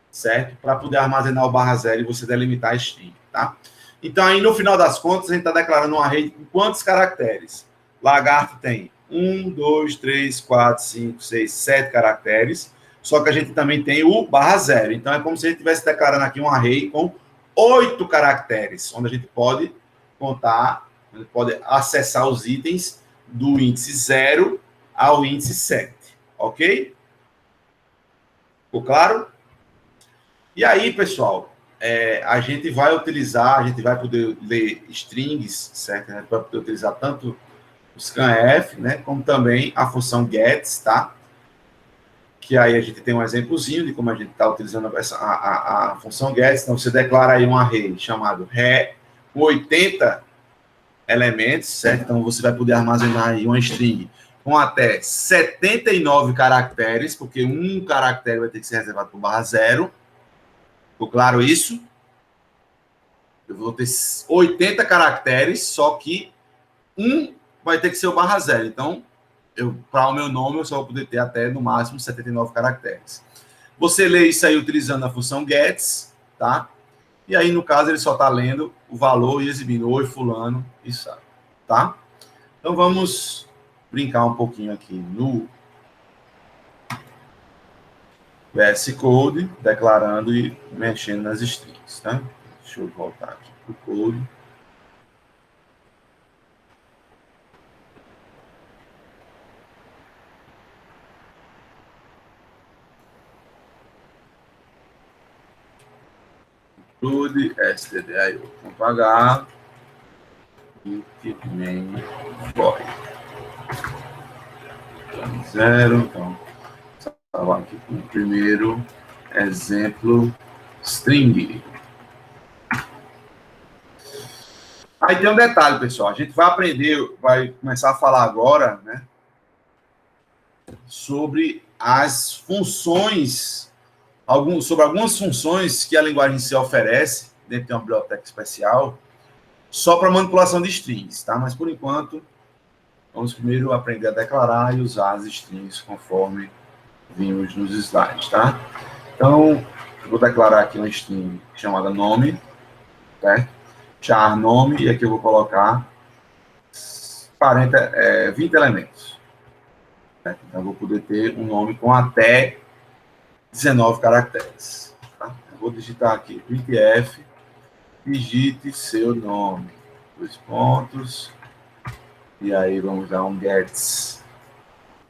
certo? Para poder armazenar o /0 e você delimitar a string, tá? Então, aí, no final das contas, a gente está declarando um array com quantos caracteres? Lagarto tem 1, 2, 3, 4, 5, 6, 7 caracteres, só que a gente também tem o /0. Então, é como se a gente estivesse declarando aqui um array com 8 caracteres, onde a gente pode contar, a gente pode acessar os itens do índice 0 ao índice 7, ok? Ficou claro? E aí, pessoal, a gente vai poder ler strings, certo? A gente vai poder utilizar tanto o scanf, né, como também a função gets, tá? Que aí a gente tem um exemplozinho de como a gente está utilizando a função gets. Então, você declara aí um array chamado ré, com 80 elementos, certo? Então, você vai poder armazenar aí uma string com até 79 caracteres, porque um caractere vai ter que ser reservado por /0. Ficou claro isso? Eu vou ter 80 caracteres, só que um vai ter que ser o /0. Então, para o meu nome, eu só vou poder ter até, no máximo, 79 caracteres. Você lê isso aí utilizando a função gets, tá? E aí, no caso, ele só está lendo o valor e exibindo, oi, fulano, isso, tá? Então, vamos brincar um pouquinho aqui no VS Code, declarando e mexendo nas strings, tá? Deixa eu voltar aqui para o code. Include stdio.h int main void 0. Então, salvar aqui com o primeiro exemplo string. Aí tem um detalhe, pessoal. A gente vai aprender, vai começar a falar agora, né, sobre as funções, sobre algumas funções que a linguagem C oferece dentro de uma biblioteca especial, só para manipulação de strings, tá? Mas por enquanto, vamos primeiro aprender a declarar e usar as strings conforme vimos nos slides, tá? Então, eu vou declarar aqui uma string chamada nome, certo? Char nome, e aqui eu vou colocar 20 elementos. Certo? Então, eu vou poder ter um nome com até 19 caracteres. Tá? Eu vou digitar aqui, printf, digite seu nome. 2 pontos. E aí, vamos dar um gets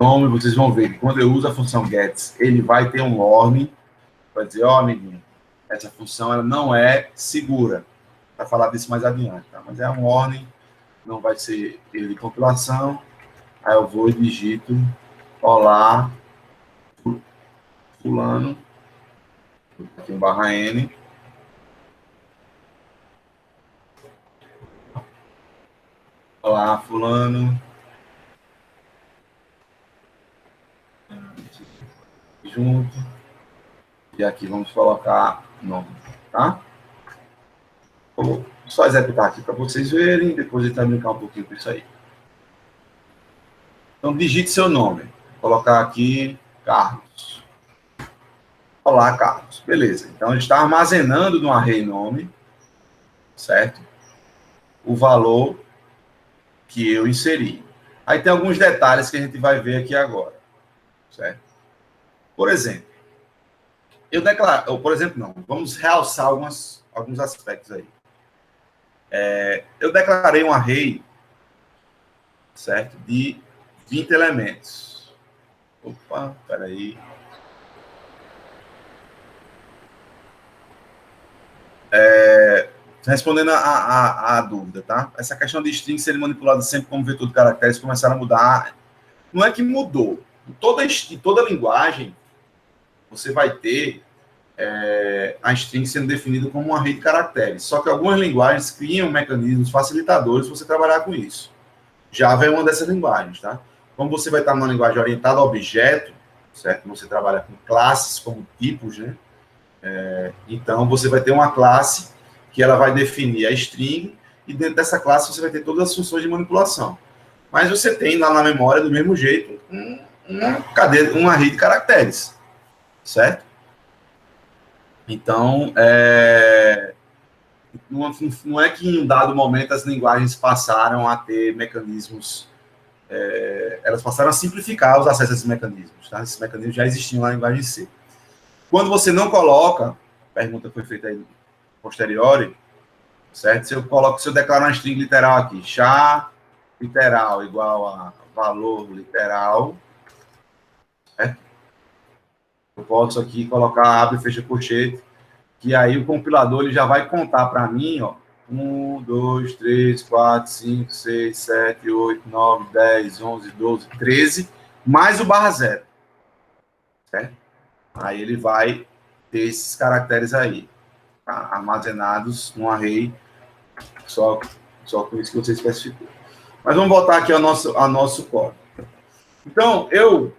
nome, vocês vão ver que quando eu uso a função gets, ele vai ter um warning, vai dizer, ó, amiguinho, essa função ela não é segura. Vai falar disso mais adiante, tá? Mas é um warning, não vai ser erro de compilação. Aí eu vou e digito, olá, fulano, aqui um barra N. Olá, fulano. Junto. E aqui vamos colocar nome, tá? Vou só executar aqui para vocês verem, depois ele vai brincar um pouquinho com isso aí. Então, digite seu nome. Vou colocar aqui, Carlos. Olá, Carlos. Beleza. Então, ele está armazenando no array nome, certo? O valor que eu inseri. Aí tem alguns detalhes que a gente vai ver aqui agora, certo? Por exemplo, vamos realçar alguns aspectos aí. Eu declarei um array, certo? De 20 elementos. Opa, peraí. Respondendo a dúvida, tá? Essa questão de string ser manipulada sempre como vetor de caracteres começaram a mudar. Não é que mudou. Em toda linguagem, você vai ter a string sendo definida como um array de caracteres. Só que algumas linguagens criam mecanismos facilitadores para você trabalhar com isso. Java é uma dessas linguagens, tá? Como você vai estar numa linguagem orientada a objeto, certo? Você trabalha com classes como tipos, né? Então, você vai ter uma classe que ela vai definir a string e dentro dessa classe você vai ter todas as funções de manipulação. Mas você tem lá na memória, do mesmo jeito, um array de caracteres, certo? Então, não é que em um dado momento as linguagens passaram a ter mecanismos, elas passaram a simplificar os acessos a esses mecanismos, tá? Esses mecanismos já existiam na linguagem C. Quando você não coloca, a pergunta foi feita aí posteriori, certo? Se eu declaro uma string literal aqui, chá literal igual a valor literal, certo? Eu posso aqui colocar abre e fecha colchete, que aí o compilador ele já vai contar para mim, ó, 1, 2, 3, 4, 5, 6, 7, 8, 9, 10, 11, 12, 13, mais o barra zero, certo? Aí ele vai ter esses caracteres aí, tá? Armazenados num array, só com isso que você especificou. Mas vamos voltar aqui ao nosso código. Então, eu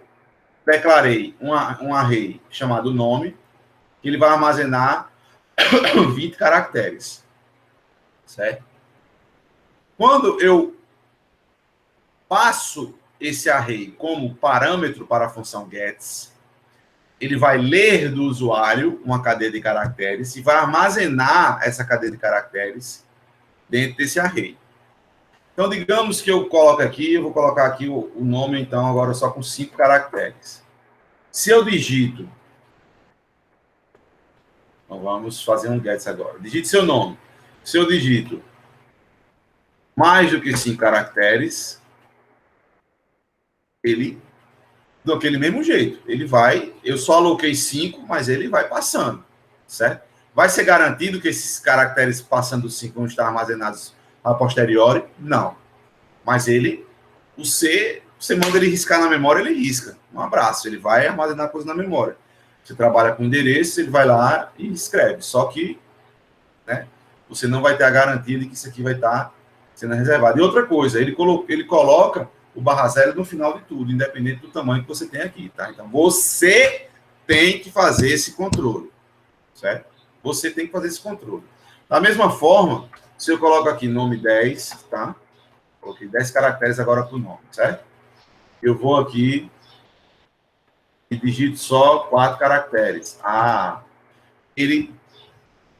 declarei um array chamado nome, que ele vai armazenar 20 caracteres, certo? Quando eu passo esse array como parâmetro para a função gets, ele vai ler do usuário uma cadeia de caracteres e vai armazenar essa cadeia de caracteres dentro desse array. Então, digamos que eu coloco aqui, eu vou colocar aqui o nome, então, agora só com 5 caracteres. Se eu digito, então vamos fazer um gets agora. Digite seu nome. Se eu digito mais do que 5 caracteres, ele, daquele mesmo jeito, ele vai, eu só aloquei 5, mas ele vai passando, certo? Vai ser garantido que esses caracteres passando dos 5 vão estar armazenados a posteriori? Não. Mas você manda ele riscar na memória, ele risca. Um abraço, ele vai armazenar coisa na memória. Você trabalha com endereço, ele vai lá e escreve. Só que, né, você não vai ter a garantia de que isso aqui vai estar sendo reservado. E outra coisa, ele coloca o barra zero no final de tudo, independente do tamanho que você tem aqui, tá? Então, você tem que fazer esse controle, certo? Você tem que fazer esse controle. Da mesma forma, se eu coloco aqui nome 10, tá? Coloquei 10 caracteres agora para o nome, certo? Eu vou aqui e digito só 4 caracteres. Ele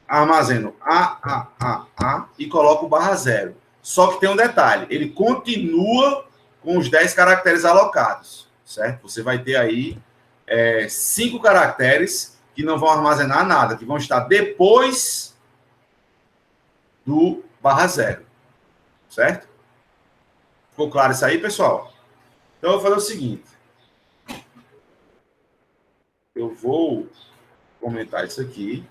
armazena A, e coloca o barra zero. Só que tem um detalhe, ele continua com os 10 caracteres alocados, certo? Você vai ter aí 5 caracteres que não vão armazenar nada, que vão estar depois do barra zero, certo? Ficou claro isso aí, pessoal? Então, eu vou fazer o seguinte. eu vou comentar isso aqui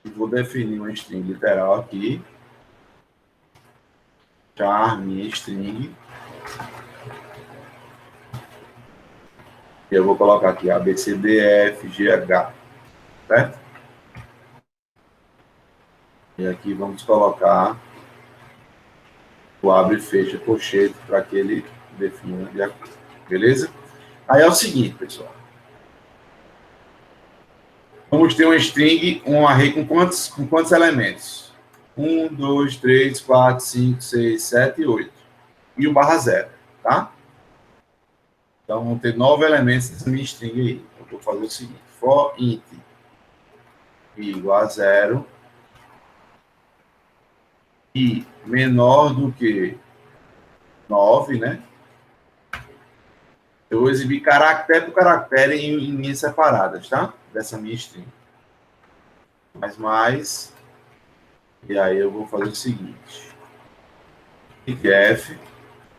e vou definir uma string literal aqui, char minha string, e eu vou colocar aqui ABCDFGH, certo? E aqui vamos colocar o abre e fecha colchete para que ele defina de acordo, beleza? Aí é o seguinte, pessoal. Vamos ter uma string, um array com quantos elementos? 1, 2, 3, 4, 5, 6, 7 e 8. E o barra zero, tá? Então, vão ter 9 elementos nessa minha string aí. Eu vou fazer o seguinte. For int igual a 0 e menor do que 9, né? Eu vou exibir caractere por caractere em linhas separadas, tá? Dessa minha string. Mais. E aí eu vou fazer o seguinte. F,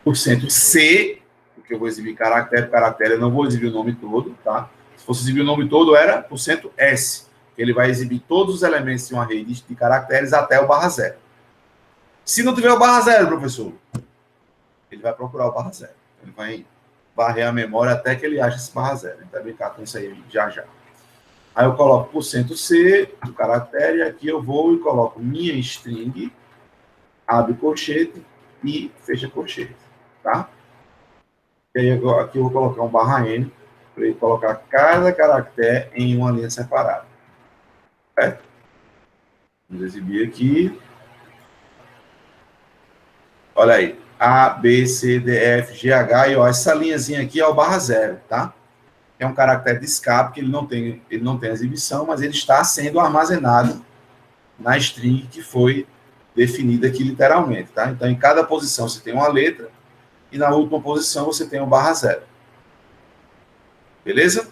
%C, porque eu vou exibir caractere por caractere, eu não vou exibir o nome todo, tá? Se fosse exibir o nome todo, era %S, que ele vai exibir todos os elementos de um array de caracteres até o barra zero. Se não tiver o barra zero, professor, ele vai procurar o barra zero. Ele vai varrer a memória até que ele ache esse barra zero. Ele vai brincar com isso aí já já. Aí eu coloco %C do caractere, e aqui eu vou e coloco minha string, abre colchete e fecha colchete, tá? E aí aqui eu vou colocar um barra N, para ele colocar cada caractere em uma linha separada. Certo? Vamos exibir aqui. Olha aí. A, B, C, D, F, G, H e O. Essa linhazinha aqui é o barra zero, tá? É um caractere de escape, que ele não tem exibição, mas ele está sendo armazenado na string que foi definida aqui literalmente, tá? Então, em cada posição você tem uma letra e na última posição você tem um barra zero. Beleza?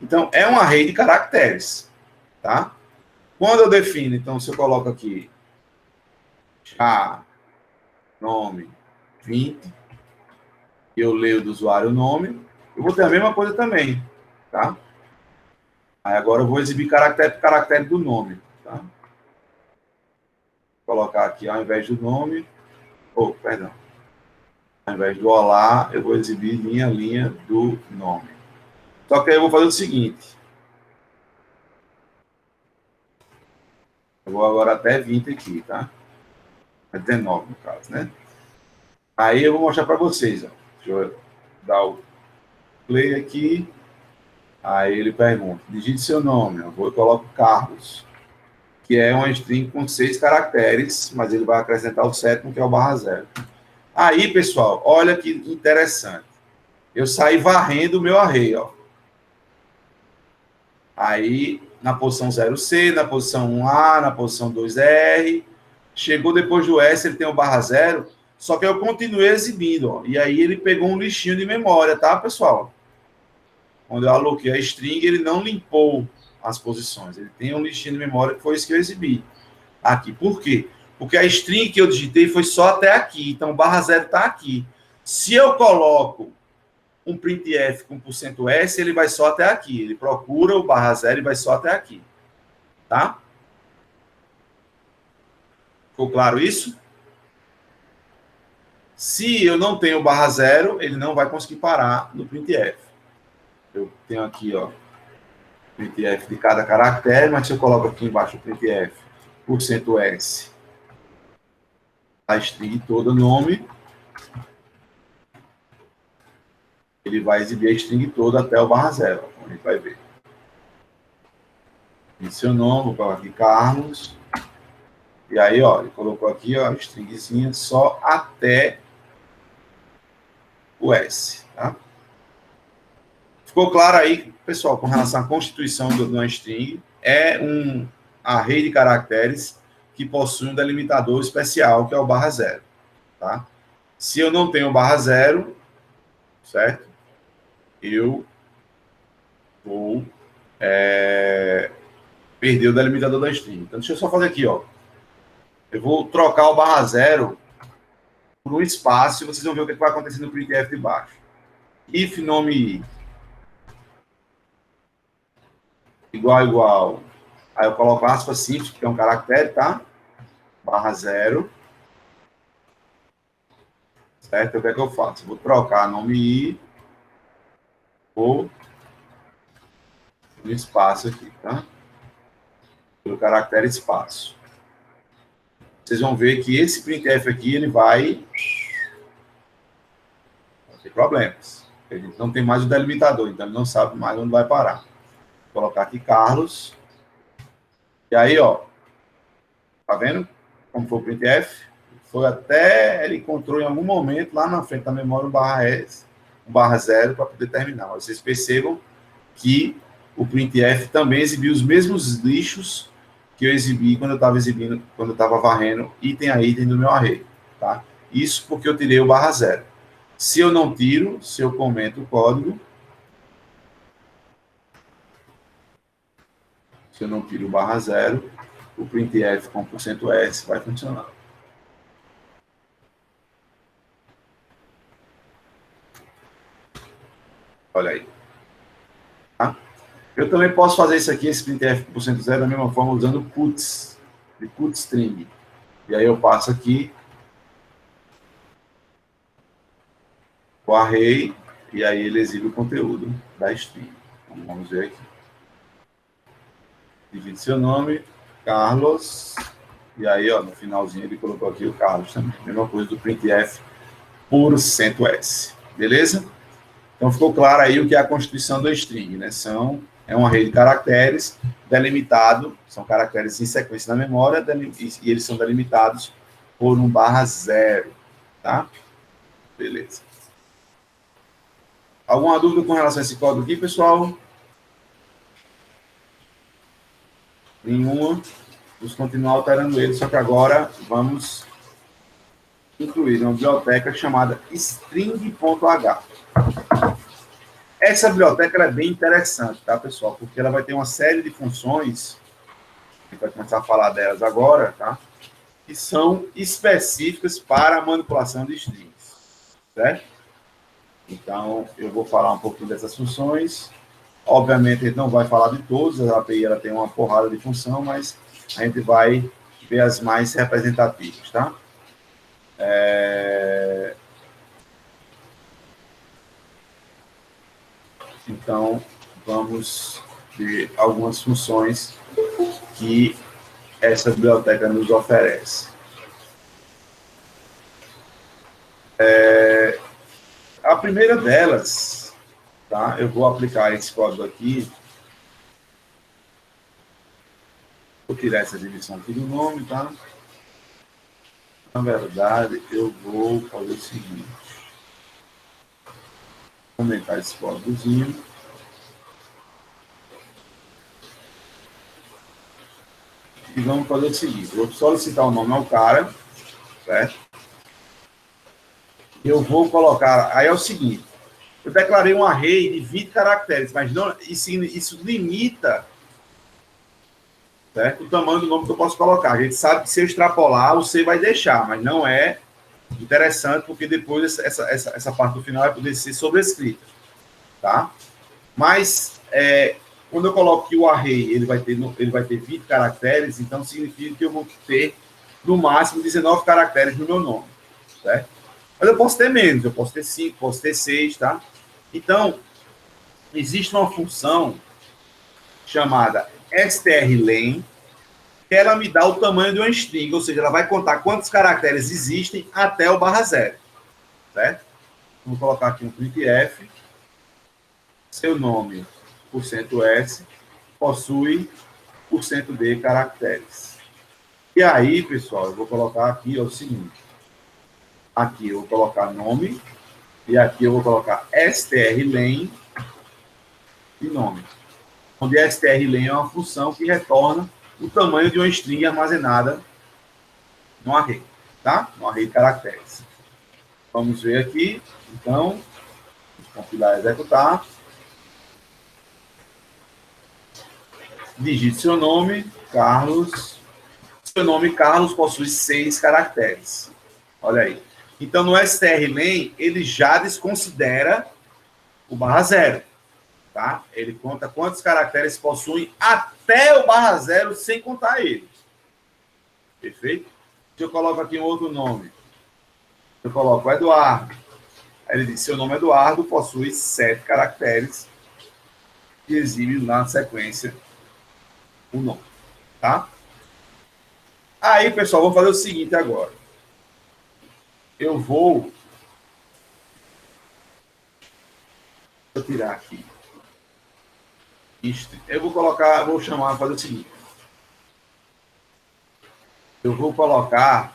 Então, é um array de caracteres, tá? Quando eu defino, então, se eu coloco aqui char, nome, 20, e eu leio do usuário o nome, eu vou ter a mesma coisa também, tá? Aí agora eu vou exibir caractere por caractere do nome, tá? Vou colocar aqui, ao invés do nome, perdão. Ao invés do olá, eu vou exibir linha a linha do nome. Só que aí eu vou fazer o seguinte. Eu vou agora até 20 aqui, tá? 19 no caso, né? Aí eu vou mostrar para vocês, ó. Deixa eu dar o play aqui. Aí ele pergunta, digite seu nome. Eu vou e coloco Carlos, que é uma string com 6 caracteres, mas ele vai acrescentar o sétimo, que é o barra zero. Aí, pessoal, olha que interessante. Eu saí varrendo o meu array, ó. Aí, na posição 0C, na posição 1A, na posição 2R. Chegou depois do S, ele tem o barra zero. Só que eu continuei exibindo, ó. E aí ele pegou um lixinho de memória, tá, pessoal? Quando eu aloquei a string, ele não limpou as posições. Ele tem um lixinho de memória, que foi isso que eu exibi aqui. Por quê? Porque a string que eu digitei foi só até aqui. Então, o barra zero está aqui. Se eu coloco um printf com %S, ele vai só até aqui. Ele procura o barra zero e vai só até aqui. Tá? Ficou claro isso? Se eu não tenho barra zero, ele não vai conseguir parar no printf. Eu tenho aqui, ó, printf de cada caractere, mas se eu coloco aqui embaixo o printf %S, a string toda, nome, ele vai exibir a string toda até o barra zero, como a gente vai ver. E seu nome, vou colocar aqui Carlos, e aí, ó, ele colocou aqui, ó, a stringzinha só até o S, tá? Ficou claro aí, pessoal, com relação à constituição de uma string? É um array de caracteres que possui um delimitador especial, que é o barra zero, tá? Se eu não tenho barra zero, certo? Eu vou perder o delimitador da string. Então, deixa eu só fazer aqui, ó. Eu vou trocar o barra zero por um espaço e vocês vão ver o que vai acontecer no printf de baixo. if nome i igual, aí eu coloco aspas simples, que é um caractere, tá? Barra 0. Certo? O que é que eu faço? Vou trocar nome i por um espaço aqui, tá? Pelo caractere espaço. Vocês vão ver que esse printf aqui, ele vai ter problemas. A gente não tem mais o delimitador, então ele não sabe mais onde vai parar. Vou colocar aqui Carlos. E aí, ó, tá vendo como foi o printf? Foi até, ele encontrou em algum momento, lá na frente da memória, um barra 0 para poder terminar. Mas vocês percebam que o printf também exibiu os mesmos lixos que eu exibi quando eu estava varrendo item a item do meu array, tá? Isso porque eu tirei o barra 0. Se eu não tiro, se eu comento o código, se eu não tiro o barra 0, o printf com %s vai funcionar. Olha aí. Tá? Eu também posso fazer isso aqui, esse printf com %0, da mesma forma, usando puts, de put string. E aí eu passo aqui o array, e aí ele exibe o conteúdo da string. Então, vamos ver aqui. Digite seu nome, Carlos, e aí, ó, no finalzinho ele colocou aqui o Carlos também. Mesma coisa do printf por %s. Beleza? Então, ficou claro aí o que é a constituição do string, né? É um array de caracteres delimitado, são caracteres em sequência na memória, e eles são delimitados por um barra 0, tá? Beleza. Alguma dúvida com relação a esse código aqui, pessoal? Nenhuma. Vamos continuar alterando ele, só que agora vamos incluir uma biblioteca chamada string.h. Essa biblioteca é bem interessante, tá, pessoal? Porque ela vai ter uma série de funções, a gente vai começar a falar delas agora, tá? Que são específicas para a manipulação de strings, certo? Então, eu vou falar um pouquinho dessas funções. Obviamente, a gente não vai falar de todas, a API ela tem uma porrada de função, mas a gente vai ver as mais representativas, tá? Então, vamos ver algumas funções que essa biblioteca nos oferece. A primeira delas, tá? Eu vou aplicar esse código aqui. Vou tirar essa divisão aqui do nome, tá? Na verdade, eu vou fazer o seguinte. Vou aumentar esse códigozinho. E vamos fazer o seguinte. Eu vou solicitar o nome ao cara, certo? Eu vou colocar... Aí é o seguinte. Eu declarei um array de 20 caracteres, mas não, isso limita, certo, o tamanho do nome que eu posso colocar. A gente sabe que se eu extrapolar, o C vai deixar, mas não é interessante, porque depois essa parte do final vai poder ser sobrescrita, tá? Mas, quando eu coloco que o array ele vai ter 20 caracteres, então significa que eu vou ter, no máximo, 19 caracteres no meu nome, certo? Mas eu posso ter menos, eu posso ter 5, posso ter 6, tá? Então, existe uma função chamada strlen, que ela me dá o tamanho de uma string, ou seja, ela vai contar quantos caracteres existem até o barra 0, certo? Vou colocar aqui um printf, seu nome, %s, possui %d caracteres. E aí, pessoal, eu vou colocar aqui o seguinte, aqui eu vou colocar nome, e aqui eu vou colocar strlen de nome. Onde strlen é uma função que retorna o tamanho de uma string armazenada no array, tá? No array de caracteres. Vamos ver aqui, então, compilar e executar. Digite seu nome, Carlos. Seu nome, Carlos, possui 6 caracteres. Olha aí. Então, no strlen, ele já desconsidera o barra zero, tá? Ele conta quantos caracteres possuem até o barra zero sem contar ele. Perfeito? Se eu coloco aqui um outro nome, eu coloco Eduardo. Aí ele diz, seu nome Eduardo possui 7 caracteres e exibe na sequência o nome, tá? Aí, pessoal, vou fazer o seguinte agora. Eu vou tirar aqui. Eu vou colocar, vou chamar, fazer o seguinte. Eu vou colocar,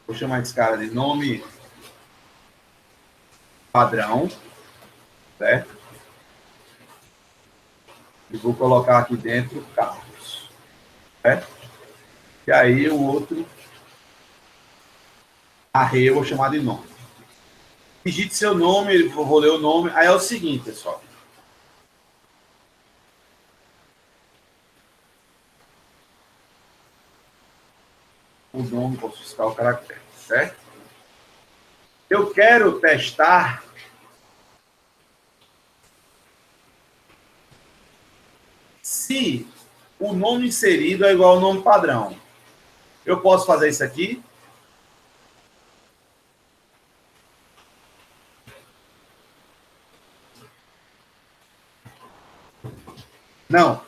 vou chamar esse cara de nome padrão, certo? E vou colocar aqui dentro Carlos, certo? E aí o outro array eu vou chamar de nome. Digite seu nome, vou ler o nome. Aí é o seguinte, pessoal. O nome, posso fiscar o caractere, certo? Eu quero testar se o nome inserido é igual ao nome padrão. Eu posso fazer isso aqui? Não.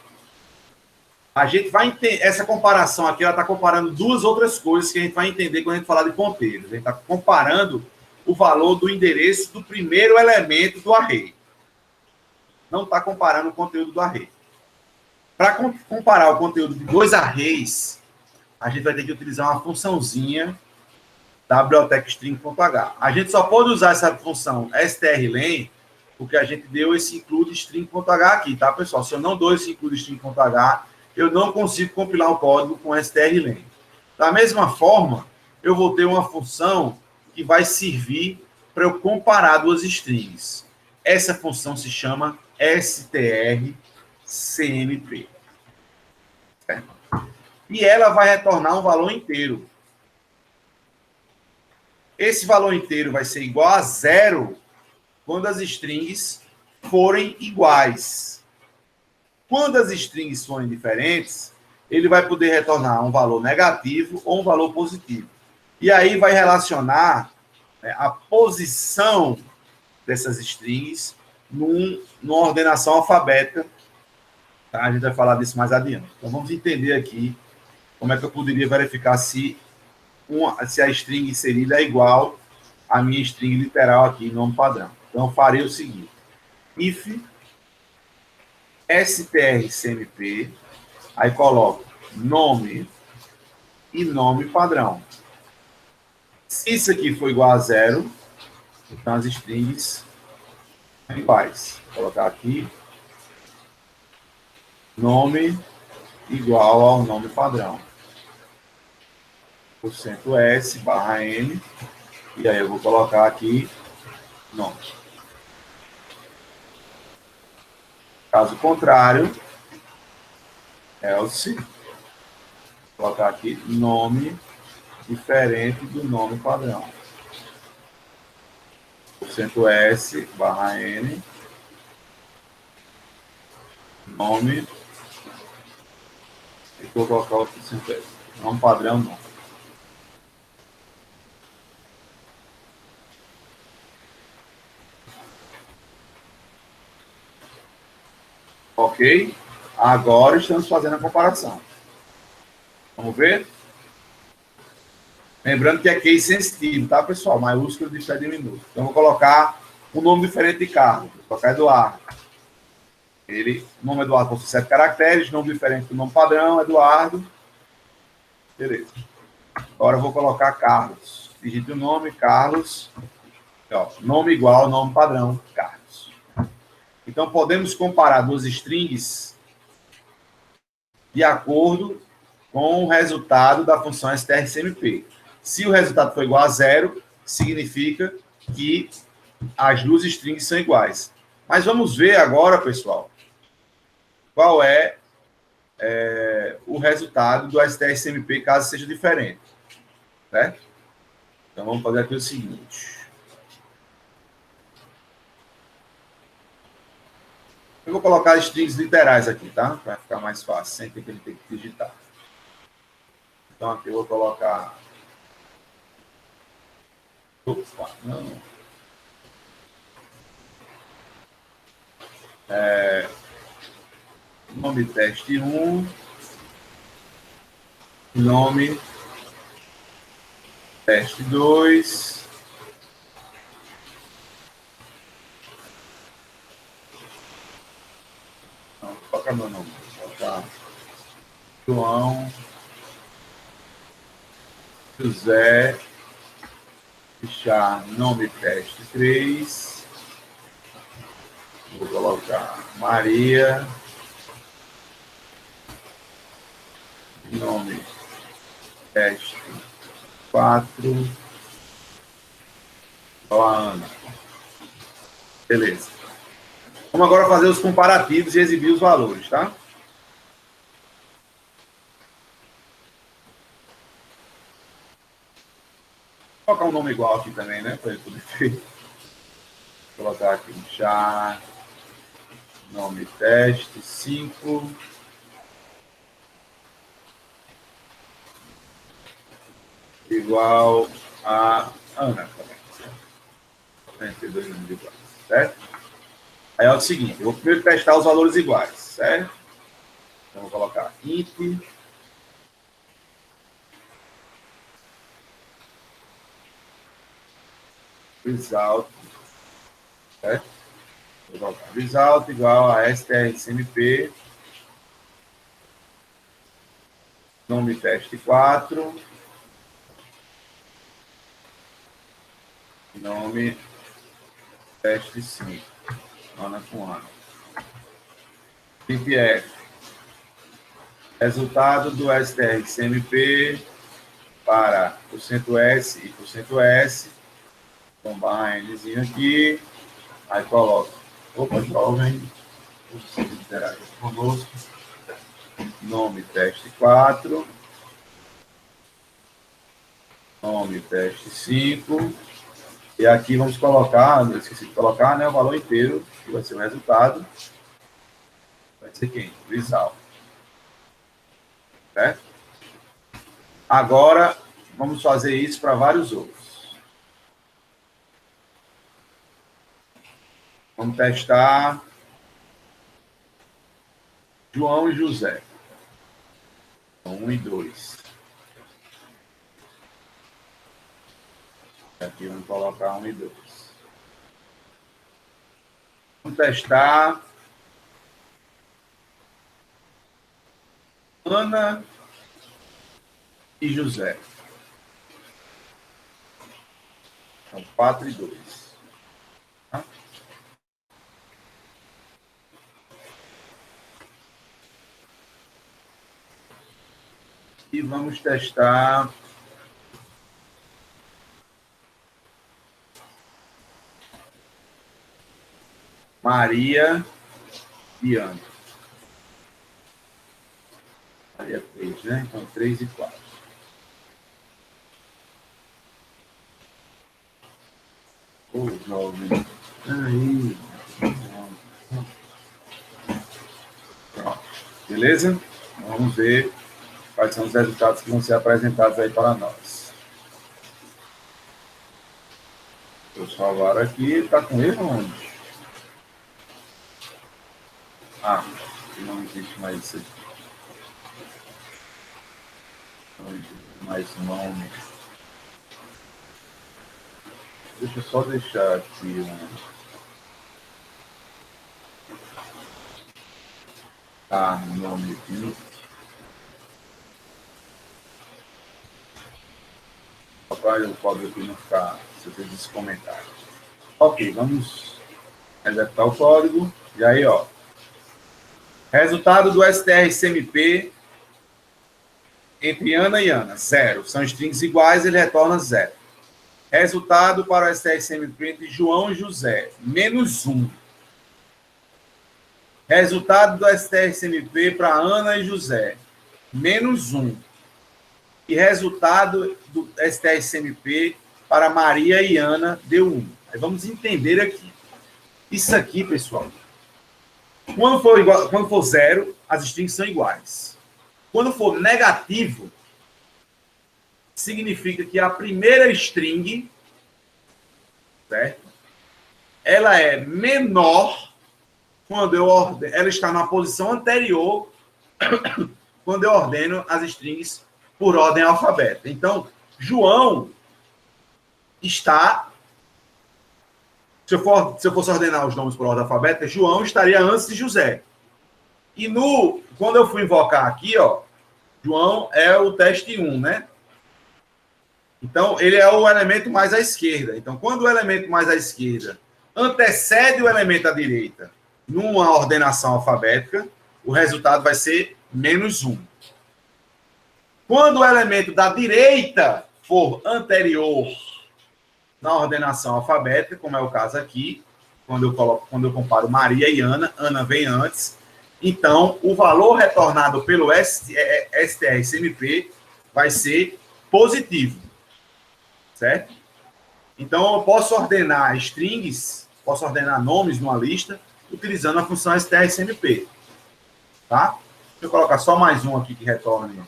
A gente vai entender, essa comparação aqui, ela está comparando duas outras coisas que a gente vai entender quando a gente falar de ponteiros. A gente está comparando o valor do endereço do primeiro elemento do array. Não está comparando o conteúdo do array. Para comparar o conteúdo de dois arrays, a gente vai ter que utilizar uma funçãozinha da biblioteca string.h. A gente só pode usar essa função strlen porque a gente deu esse include string.h aqui, tá, pessoal? Se eu não dou esse include string.h, eu não consigo compilar o código com strlen. Da mesma forma, eu vou ter uma função que vai servir para eu comparar duas strings. Essa função se chama strcmp. E ela vai retornar um valor inteiro. Esse valor inteiro vai ser igual a 0 quando as strings forem iguais. Quando as strings forem diferentes, ele vai poder retornar um valor negativo ou um valor positivo. E aí vai relacionar, né, a posição dessas strings numa ordenação alfabética. Tá? A gente vai falar disso mais adiante. Então vamos entender aqui como é que eu poderia verificar se a string inserida é igual à minha string literal aqui, nome padrão. Então, eu farei o seguinte. If strcmp, aí coloco nome e nome padrão. Se isso aqui for igual a 0, então as strings são iguais. Vou colocar aqui nome igual ao nome padrão. %s barra n, e aí eu vou colocar aqui nome. Caso contrário, else, vou colocar aqui nome diferente do nome padrão. %s barra n, nome, e vou colocar o %s. Nome padrão não. Ok? Agora estamos fazendo a comparação. Vamos ver? Lembrando que é case sensitivo, tá, pessoal? Maiúsculo de fé diminuto. Então, vou colocar um nome diferente de Carlos. Vou colocar Eduardo. O nome Eduardo possui 7 caracteres, nome diferente do nome padrão, Eduardo. Beleza. Agora eu vou colocar Carlos. Digite o nome, Carlos. Ó, nome igual ao nome padrão, Carlos. Então, podemos comparar duas strings de acordo com o resultado da função strcmp. Se o resultado for igual a 0, significa que as duas strings são iguais. Mas vamos ver agora, pessoal, qual é o resultado do strcmp caso seja diferente. Certo? Então, vamos fazer aqui o seguinte. Eu vou colocar strings literais aqui, tá? Para ficar mais fácil, sem ter que ele ter que digitar. Então, aqui eu vou colocar... Opa, não. Nome teste 1. Nome teste 2. Não, coloca meu nome. Vou colocar João José Richard, nome teste 3. Vou colocar Maria, nome teste 4. Olá, Ana. Beleza. Vamos agora fazer os comparativos e exibir os valores, tá? Vou colocar um nome igual aqui também, né? Para ele poder ver. Vou colocar aqui um chá. Nome teste 5. Igual a Ana também. 42 números iguais, certo? Aí é o seguinte, eu vou primeiro testar os valores iguais, certo? Então, vou colocar int result, certo? Vou colocar result igual a strcmp, nome teste 4, nome teste 5, Ana com Ana. printf, resultado do strcmp para %s e %s, combinezinho aqui, aí coloco, opa, jovem, conosco, nome teste 4, nome teste 5, e aqui vamos colocar, não esqueci de colocar, né, o valor inteiro, que vai ser o resultado, vai ser quem? Result. Certo? Agora, vamos fazer isso para vários outros. Vamos testar João e José. 1 e 2. Aqui vamos colocar 1 e 2. Vamos testar Ana e José. Então, 4 e 2. Tá? E vamos testar Maria e Ana. Maria 3, né? Então, 3 e 4. Ô, jovem. Aí. Pronto. Beleza? Vamos ver quais são os resultados que vão ser apresentados aí para nós. Vou salvar aqui. Está com erro onde? Ah, não existe mais isso aqui. Não existe mais nome. Deixa eu só deixar aqui nome aqui. Papai, o pobre aqui não ficar, você fez esse comentário. Ok, vamos executar o código. E aí, ó. Resultado do strcmp entre Ana e Ana, 0. São strings iguais, ele retorna 0. Resultado para o strcmp entre João e José, -1. Resultado do strcmp para Ana e José, -1. E resultado do strcmp para Maria e Ana deu 1. Aí vamos entender aqui. Isso aqui, pessoal, Quando for zero, as strings são iguais. Quando for negativo, significa que a primeira string, certo? Ela é menor quando ela está na posição anterior quando eu ordeno as strings por ordem alfabética. Então, João está... Se eu fosse ordenar os nomes por ordem alfabética, João estaria antes de José. E quando eu fui invocar aqui, ó, João é o teste 1, né? Então, ele é o elemento mais à esquerda. Então, quando o elemento mais à esquerda antecede o elemento à direita numa ordenação alfabética, o resultado vai ser -1. Quando o elemento da direita for anterior na ordenação alfabética, como é o caso aqui, quando eu comparo Maria e Ana, Ana vem antes, então o valor retornado pelo STR-CMP vai ser positivo, certo? Então eu posso ordenar strings, posso ordenar nomes numa lista utilizando a função STR-CMP, tá? Deixa eu colocar só mais um aqui que retorne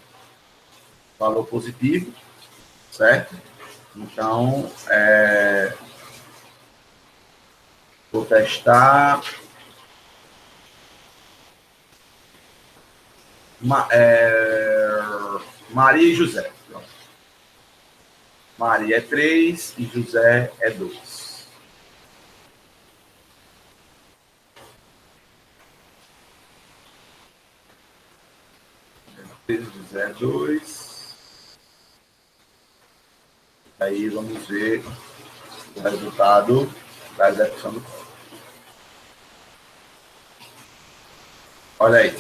valor positivo, certo? Então, vou testar Maria e José. Maria é 3 e José é 2. José é 2. Aí vamos ver o resultado da execução do código. Olha aí.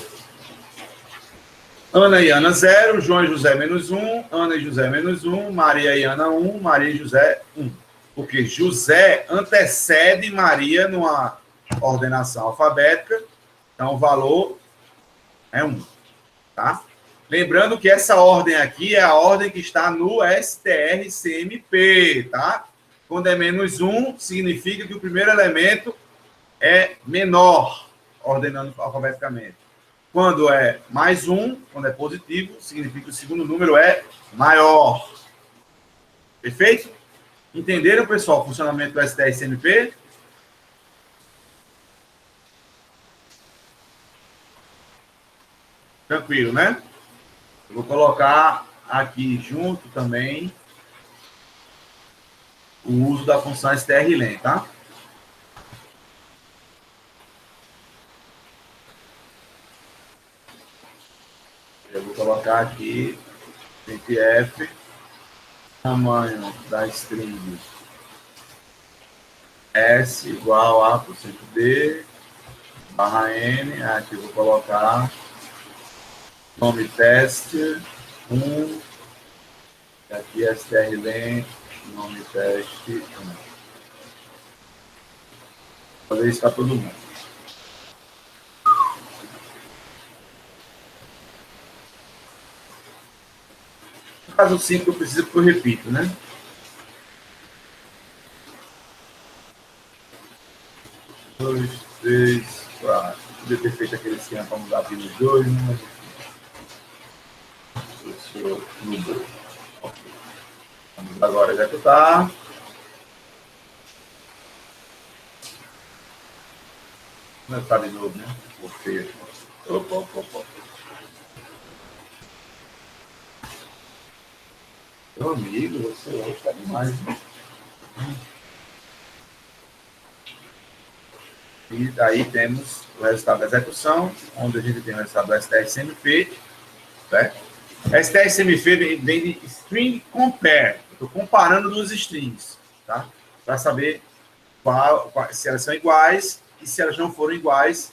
Ana e Ana 0, João e José -1, Ana e José -1, Maria e Ana 1, Maria e José 1. Porque José antecede Maria numa ordenação alfabética, então o valor é 1. Tá? Lembrando que essa ordem aqui é a ordem que está no STR-CMP, tá? Quando é -1, significa que o primeiro elemento é menor, ordenando alfabeticamente. Quando é +1, quando é positivo, significa que o segundo número é maior. Perfeito? Entenderam, pessoal, o funcionamento do STR-CMP? Tranquilo, né? Eu vou colocar aqui junto também o uso da função strlen, tá? Eu vou colocar aqui printf tamanho da string s igual a %d barra n. Aqui eu vou colocar nome teste 1, aqui strlen nome teste 1. Vou fazer isso para todo mundo. No caso 5 eu preciso que eu repito, né? Dois, 3, 4. Podia ter feito aquele esquema para mudar aqui nos dois, né? Mudou. Ok. Vamos agora executar. Vamos executar de novo, né? Porque... Opa. Meu amigo, você hoje está demais, né? E daí temos o resultado da execução, onde a gente tem o resultado do STR-CMP, certo? STR-CMP vem de string compare. Estou comparando duas strings, tá? Para saber se elas são iguais e se elas não forem iguais,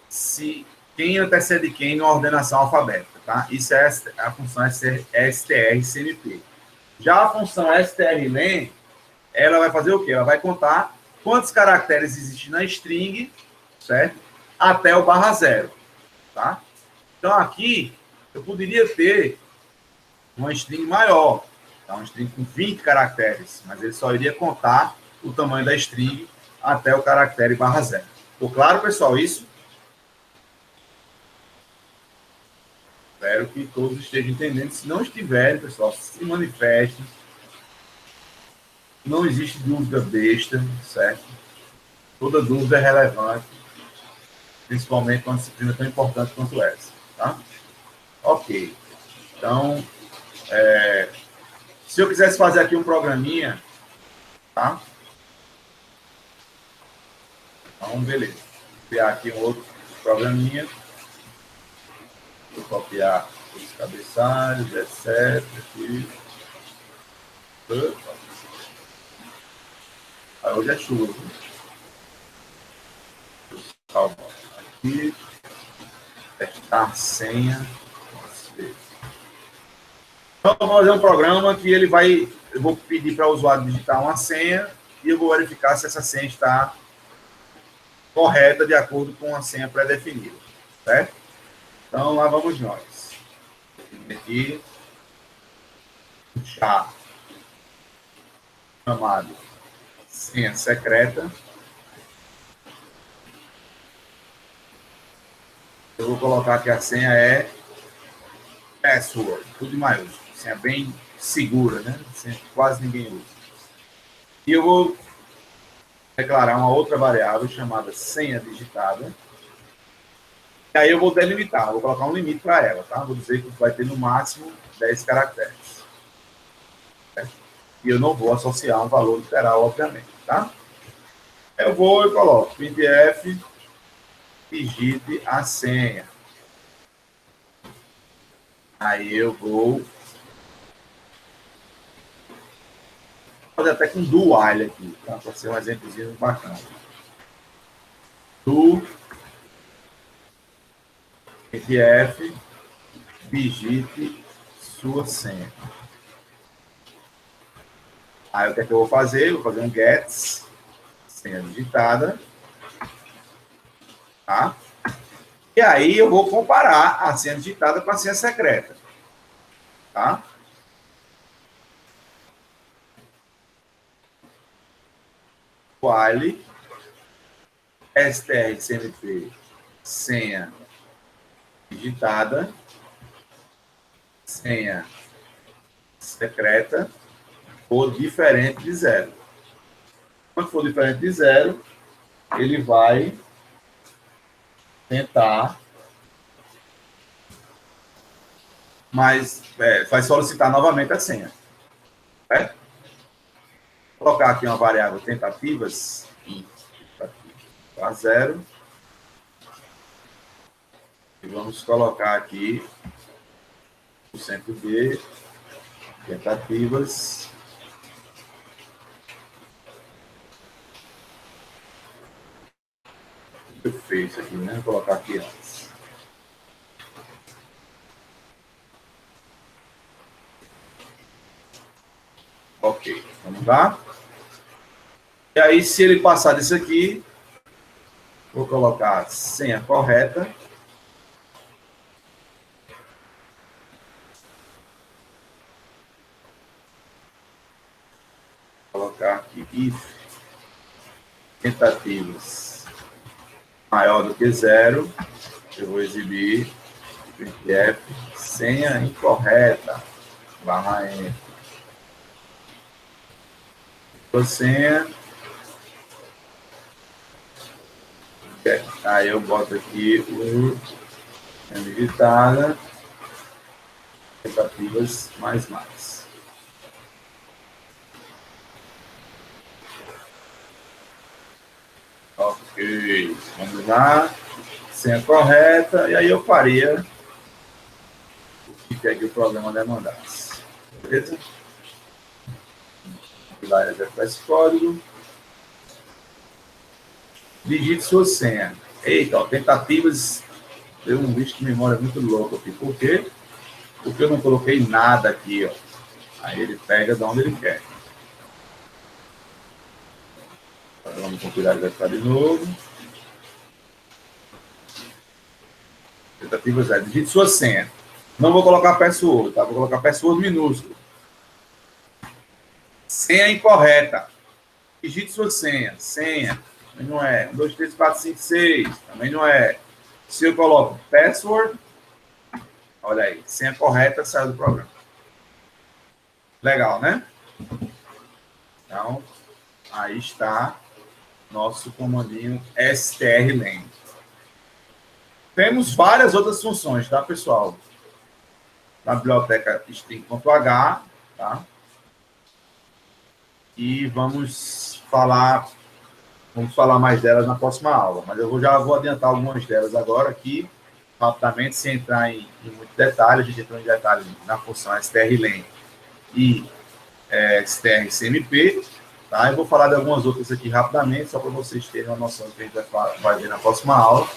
se quem antecede quem na ordenação alfabética, tá? Isso é a função STR-CMP. Já a função strlen, ela vai fazer o quê? Ela vai contar quantos caracteres existem na string, certo? Até o /0, tá? Então, aqui, eu poderia ter uma string maior, tá? Uma string com 20 caracteres, mas ele só iria contar o tamanho da string até o caractere /0. Ficou claro, pessoal, isso? Espero que todos estejam entendendo. Se não estiverem, pessoal, se manifestem. Não existe dúvida besta, certo? Toda dúvida é relevante, principalmente uma disciplina tão importante quanto essa, tá? Ok. Então, se eu quisesse fazer aqui um programinha, tá? Então, beleza. Vou criar aqui um outro programinha. Vou copiar os cabeçalhos, etc. Aqui. Aí hoje é chuva. Calma. Aqui. Testar a senha. Então, eu vou fazer um programa que ele vai... Eu vou pedir para o usuário digitar uma senha e eu vou verificar se essa senha está correta de acordo com a senha pré-definida, certo? Então, lá vamos nós. Aqui, um chá chamado senha secreta. Eu vou colocar que a senha é password, tudo em maiúsculo. Senha bem segura, né? Senha que quase ninguém usa. E eu vou declarar uma outra variável chamada senha digitada. E aí eu vou delimitar, vou colocar um limite para ela, tá? Vou dizer que vai ter no máximo 10 caracteres. Certo? E eu não vou associar um valor literal, obviamente, tá? Eu coloco printf, digite a senha. Aí eu vou fazer até com do while aqui, tá? Para ser um exemplozinho bacana. Do printf, digite sua senha. Aí o que é que eu vou fazer? Eu vou fazer um gets, senha digitada, tá? E aí eu vou comparar a senha digitada com a senha secreta, tá? While strcmp senha digitada, senha secreta for diferente de 0. Quando for diferente de 0, ele vai tentar, mas vai solicitar novamente a senha. Certo? Vou colocar aqui uma variável tentativas para 0. E vamos colocar aqui o centro de tentativas. Eu fiz isso aqui, né? Vou colocar aqui antes. Ok, vamos lá. E aí, se ele passar disso aqui, vou colocar a senha correta. Vou colocar aqui if tentativas maior do que 0. Eu vou exibir printf senha incorreta. Barra Enter. Senha. Aí eu boto aqui o senha digitada, tentativas mais. Ok, vamos lá, senha correta, e aí eu faria o que é que o programa demandasse. Beleza? Vou lá executar esse código. Digite sua senha. Eita, ó, tentativas. Deu um bicho de memória muito louco aqui. Por quê? Porque eu não coloquei nada aqui, ó. Aí ele pega de onde ele quer. Vamos compilar e executar de novo. Tentativas é, digite sua senha. Não vou colocar password, tá? Vou colocar password minúsculo. Senha incorreta. Digite sua senha. Senha. Também não é. 1, 2, 3, 4, 5, 6. Também não é. Se eu coloco password, Olha aí, senha correta, saiu do programa. Legal, né? Então, aí está nosso comandinho strlen. Temos várias outras funções, tá, pessoal? Na biblioteca string.h, tá? E vamos falar mais delas na próxima aula, mas já vou adiantar algumas delas agora aqui, rapidamente, sem entrar em muito detalhe. A gente entrou em detalhe na função strlen e strcmp, tá? Eu vou falar de algumas outras aqui rapidamente, só para vocês terem uma noção do que a gente vai ver na próxima aula.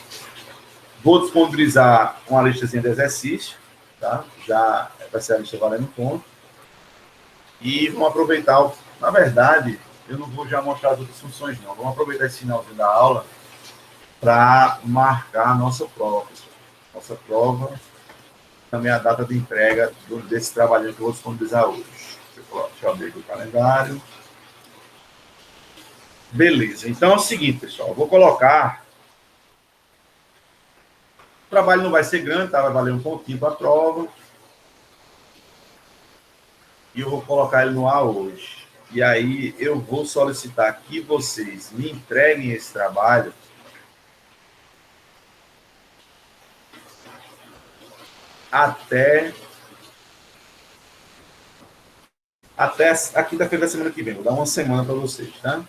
Vou disponibilizar uma listazinha de exercício, tá? Já vai ser a lista valendo ponto. E vamos aproveitar, na verdade, eu não vou já mostrar as outras funções, não. Vamos aproveitar esse finalzinho da aula para marcar a nossa prova. Nossa prova, também a data de entrega desse trabalho que eu vou disponibilizar hoje. Deixa eu abrir aqui o calendário. Beleza, então é o seguinte, pessoal, eu vou colocar... O trabalho não vai ser grande, tá? Vai valer um pouquinho para a prova. E eu vou colocar ele no ar hoje. E aí eu vou solicitar que vocês me entreguem esse trabalho até a quinta-feira da semana que vem. Vou dar uma semana para vocês, tá?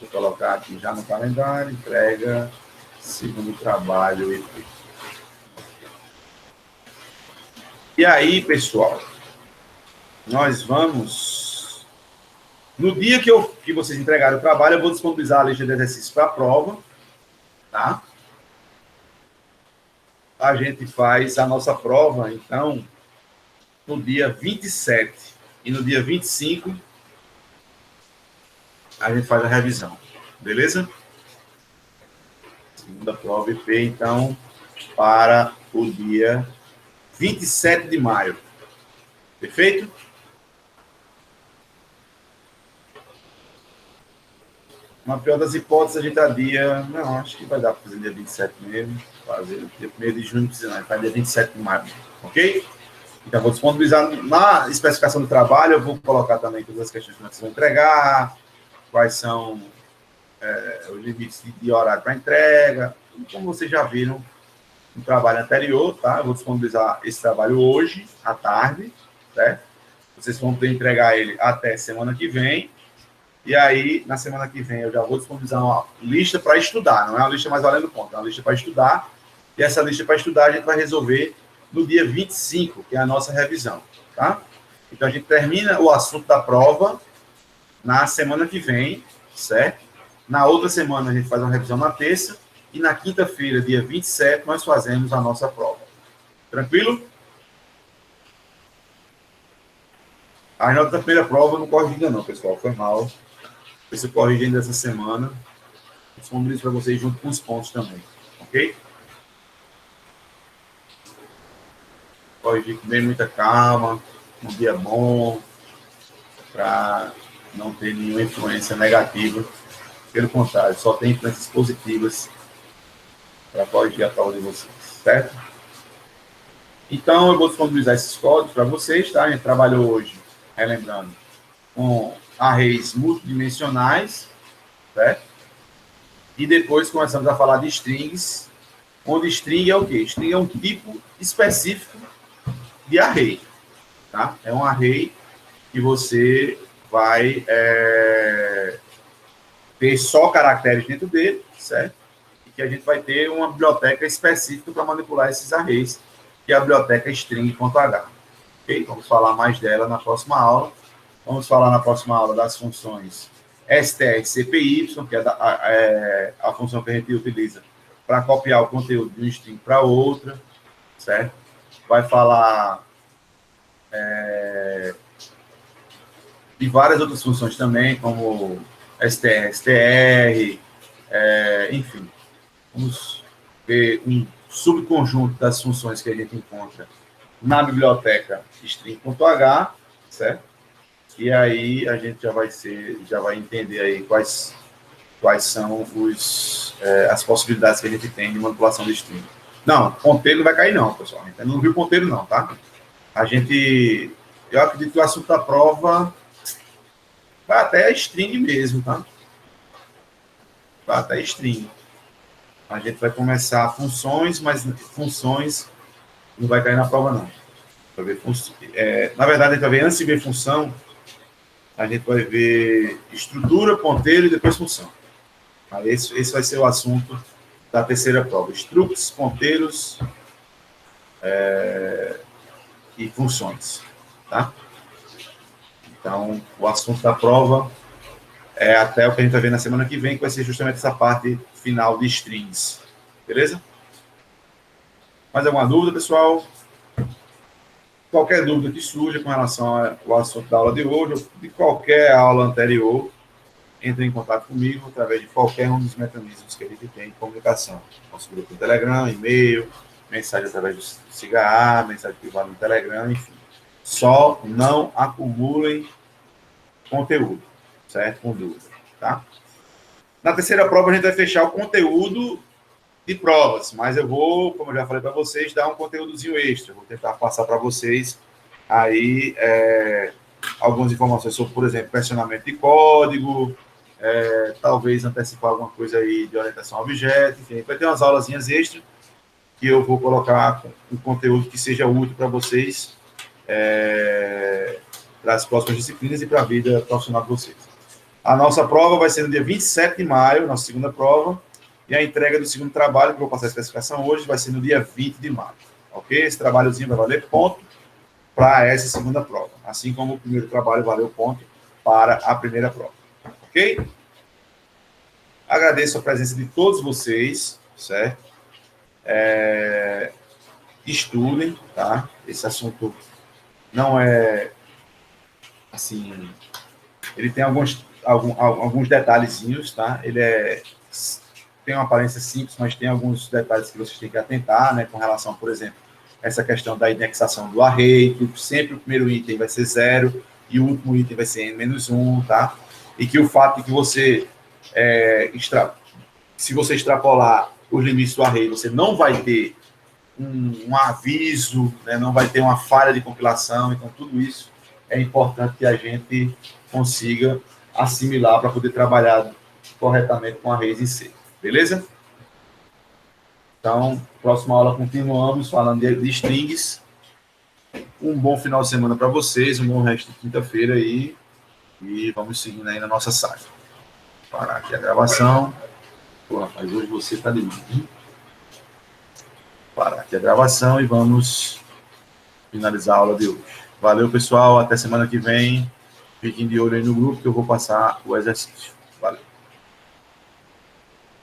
Vou colocar aqui já no calendário, entrega, segundo trabalho e tudo. E aí, pessoal, nós vamos... No dia que vocês entregarem o trabalho, eu vou disponibilizar a lista de exercícios para a prova, tá? A gente faz a nossa prova, então, no dia 27 e no dia 25, a gente faz a revisão, beleza? Segunda prova IP, então, para o dia 27 de maio. Perfeito? Na pior das hipóteses, a gente adia... Não, acho que vai dar para fazer dia 27 mesmo. Fazer dia 1º de junho, não precisa não. Faz dia 27 de maio, ok? Então, vou disponibilizar na especificação do trabalho, eu vou colocar também todas as questões que vocês vão entregar, quais são os limites de horário para entrega, como vocês já viram no trabalho anterior, tá? Eu vou disponibilizar esse trabalho hoje, à tarde, certo? Vocês vão poder entregar ele até semana que vem, e aí, na semana que vem, eu já vou disponibilizar uma lista para estudar, não é uma lista mais valendo ponto, é uma lista para estudar, e essa lista para estudar a gente vai resolver no dia 25, que é a nossa revisão, tá? Então, a gente termina o assunto da prova na semana que vem, certo? Na outra semana, a gente faz uma revisão na terça, e na quinta-feira, dia 27, nós fazemos a nossa prova. Tranquilo? A nota da primeira prova não corrige ainda não, pessoal, foi mal. Se eu corrigir ainda essa semana, disponibilizo para vocês junto com os pontos também, ok? Corrigir com bem muita calma, um dia bom, para não ter nenhuma influência negativa. Pelo contrário, só tem influências positivas para corrigir a prova de vocês, certo? Então, eu vou disponibilizar esses códigos para vocês, tá? A gente trabalhou hoje, relembrando, com arrays multidimensionais, certo? E depois começamos a falar de strings, onde string é o quê? String é um tipo específico de array, tá? É um array que você vai ter só caracteres dentro dele, certo? E que a gente vai ter uma biblioteca específica para manipular esses arrays, que é a biblioteca string.h. Ok? Vamos falar mais dela na próxima aula. Vamos falar na próxima aula das funções strcpy, que é a função que a gente utiliza para copiar o conteúdo de um string para outra, certo? Vai falar de várias outras funções também, como str, str, enfim. Vamos ver um subconjunto das funções que a gente encontra na biblioteca string.h, certo? E aí a gente já vai entender aí quais são as possibilidades que a gente tem de manipulação de string. Não, ponteiro não vai cair não, pessoal. A gente não viu ponteiro não, tá? Eu acredito que o assunto da prova vai até a string mesmo, tá? Vai até a string. A gente vai começar funções, mas funções não vai cair na prova não. Vai ver na verdade, a gente vai ver, antes de ver função, a gente vai ver estrutura, ponteiro e depois função. Aí esse vai ser o assunto da terceira prova. Structs, ponteiros e funções. Tá? Então, o assunto da prova é até o que a gente vai ver na semana que vem, que vai ser justamente essa parte final de strings. Beleza? Mais alguma dúvida, pessoal? Qualquer dúvida que surja com relação ao assunto da aula de hoje, ou de qualquer aula anterior, entre em contato comigo através de qualquer um dos mecanismos que a gente tem de comunicação. Nosso grupo no Telegram, e-mail, mensagem através do SIGA, mensagem privada no Telegram, enfim. Só não acumulem conteúdo, certo? Com dúvida, tá? Na terceira prova, a gente vai fechar o conteúdo de provas, mas eu vou, como eu já falei para vocês, dar um conteúdozinho extra. Vou tentar passar para vocês aí algumas informações sobre, por exemplo, versionamento de código, talvez antecipar alguma coisa aí de orientação a objeto, enfim, vai ter umas aulazinhas extras que eu vou colocar um conteúdo que seja útil para vocês para as próximas disciplinas e para a vida profissional de vocês. A nossa prova vai ser no dia 27 de maio, nossa segunda prova, e a entrega do segundo trabalho, que eu vou passar a especificação hoje, vai ser no dia 20 de maio. Ok? Esse trabalhozinho vai valer ponto para essa segunda prova, assim como o primeiro trabalho valeu ponto para a primeira prova. Ok? Agradeço a presença de todos vocês, certo? Estudem, tá? Esse assunto não é, assim, ele tem alguns detalhezinhos, tá? Ele tem uma aparência simples, mas tem alguns detalhes que vocês têm que atentar, né? Com relação, por exemplo, essa questão da indexação do array, que sempre o primeiro item vai ser 0 e o último item vai ser n-1, tá? E que o fato de que você, se você extrapolar os limites do array, você não vai ter um aviso, né? Não vai ter uma falha de compilação, então tudo isso é importante que a gente consiga assimilar para poder trabalhar corretamente com arrays em C. Beleza? Então, próxima aula continuamos falando de strings. Um bom final de semana para vocês, um bom resto de quinta-feira aí. E vamos seguindo aí na nossa saga. Vou parar aqui a gravação. Pô, rapaz, hoje você está de mim. Parar aqui a gravação e vamos finalizar a aula de hoje. Valeu, pessoal. Até semana que vem. Fiquem de olho aí no grupo que eu vou passar o exercício.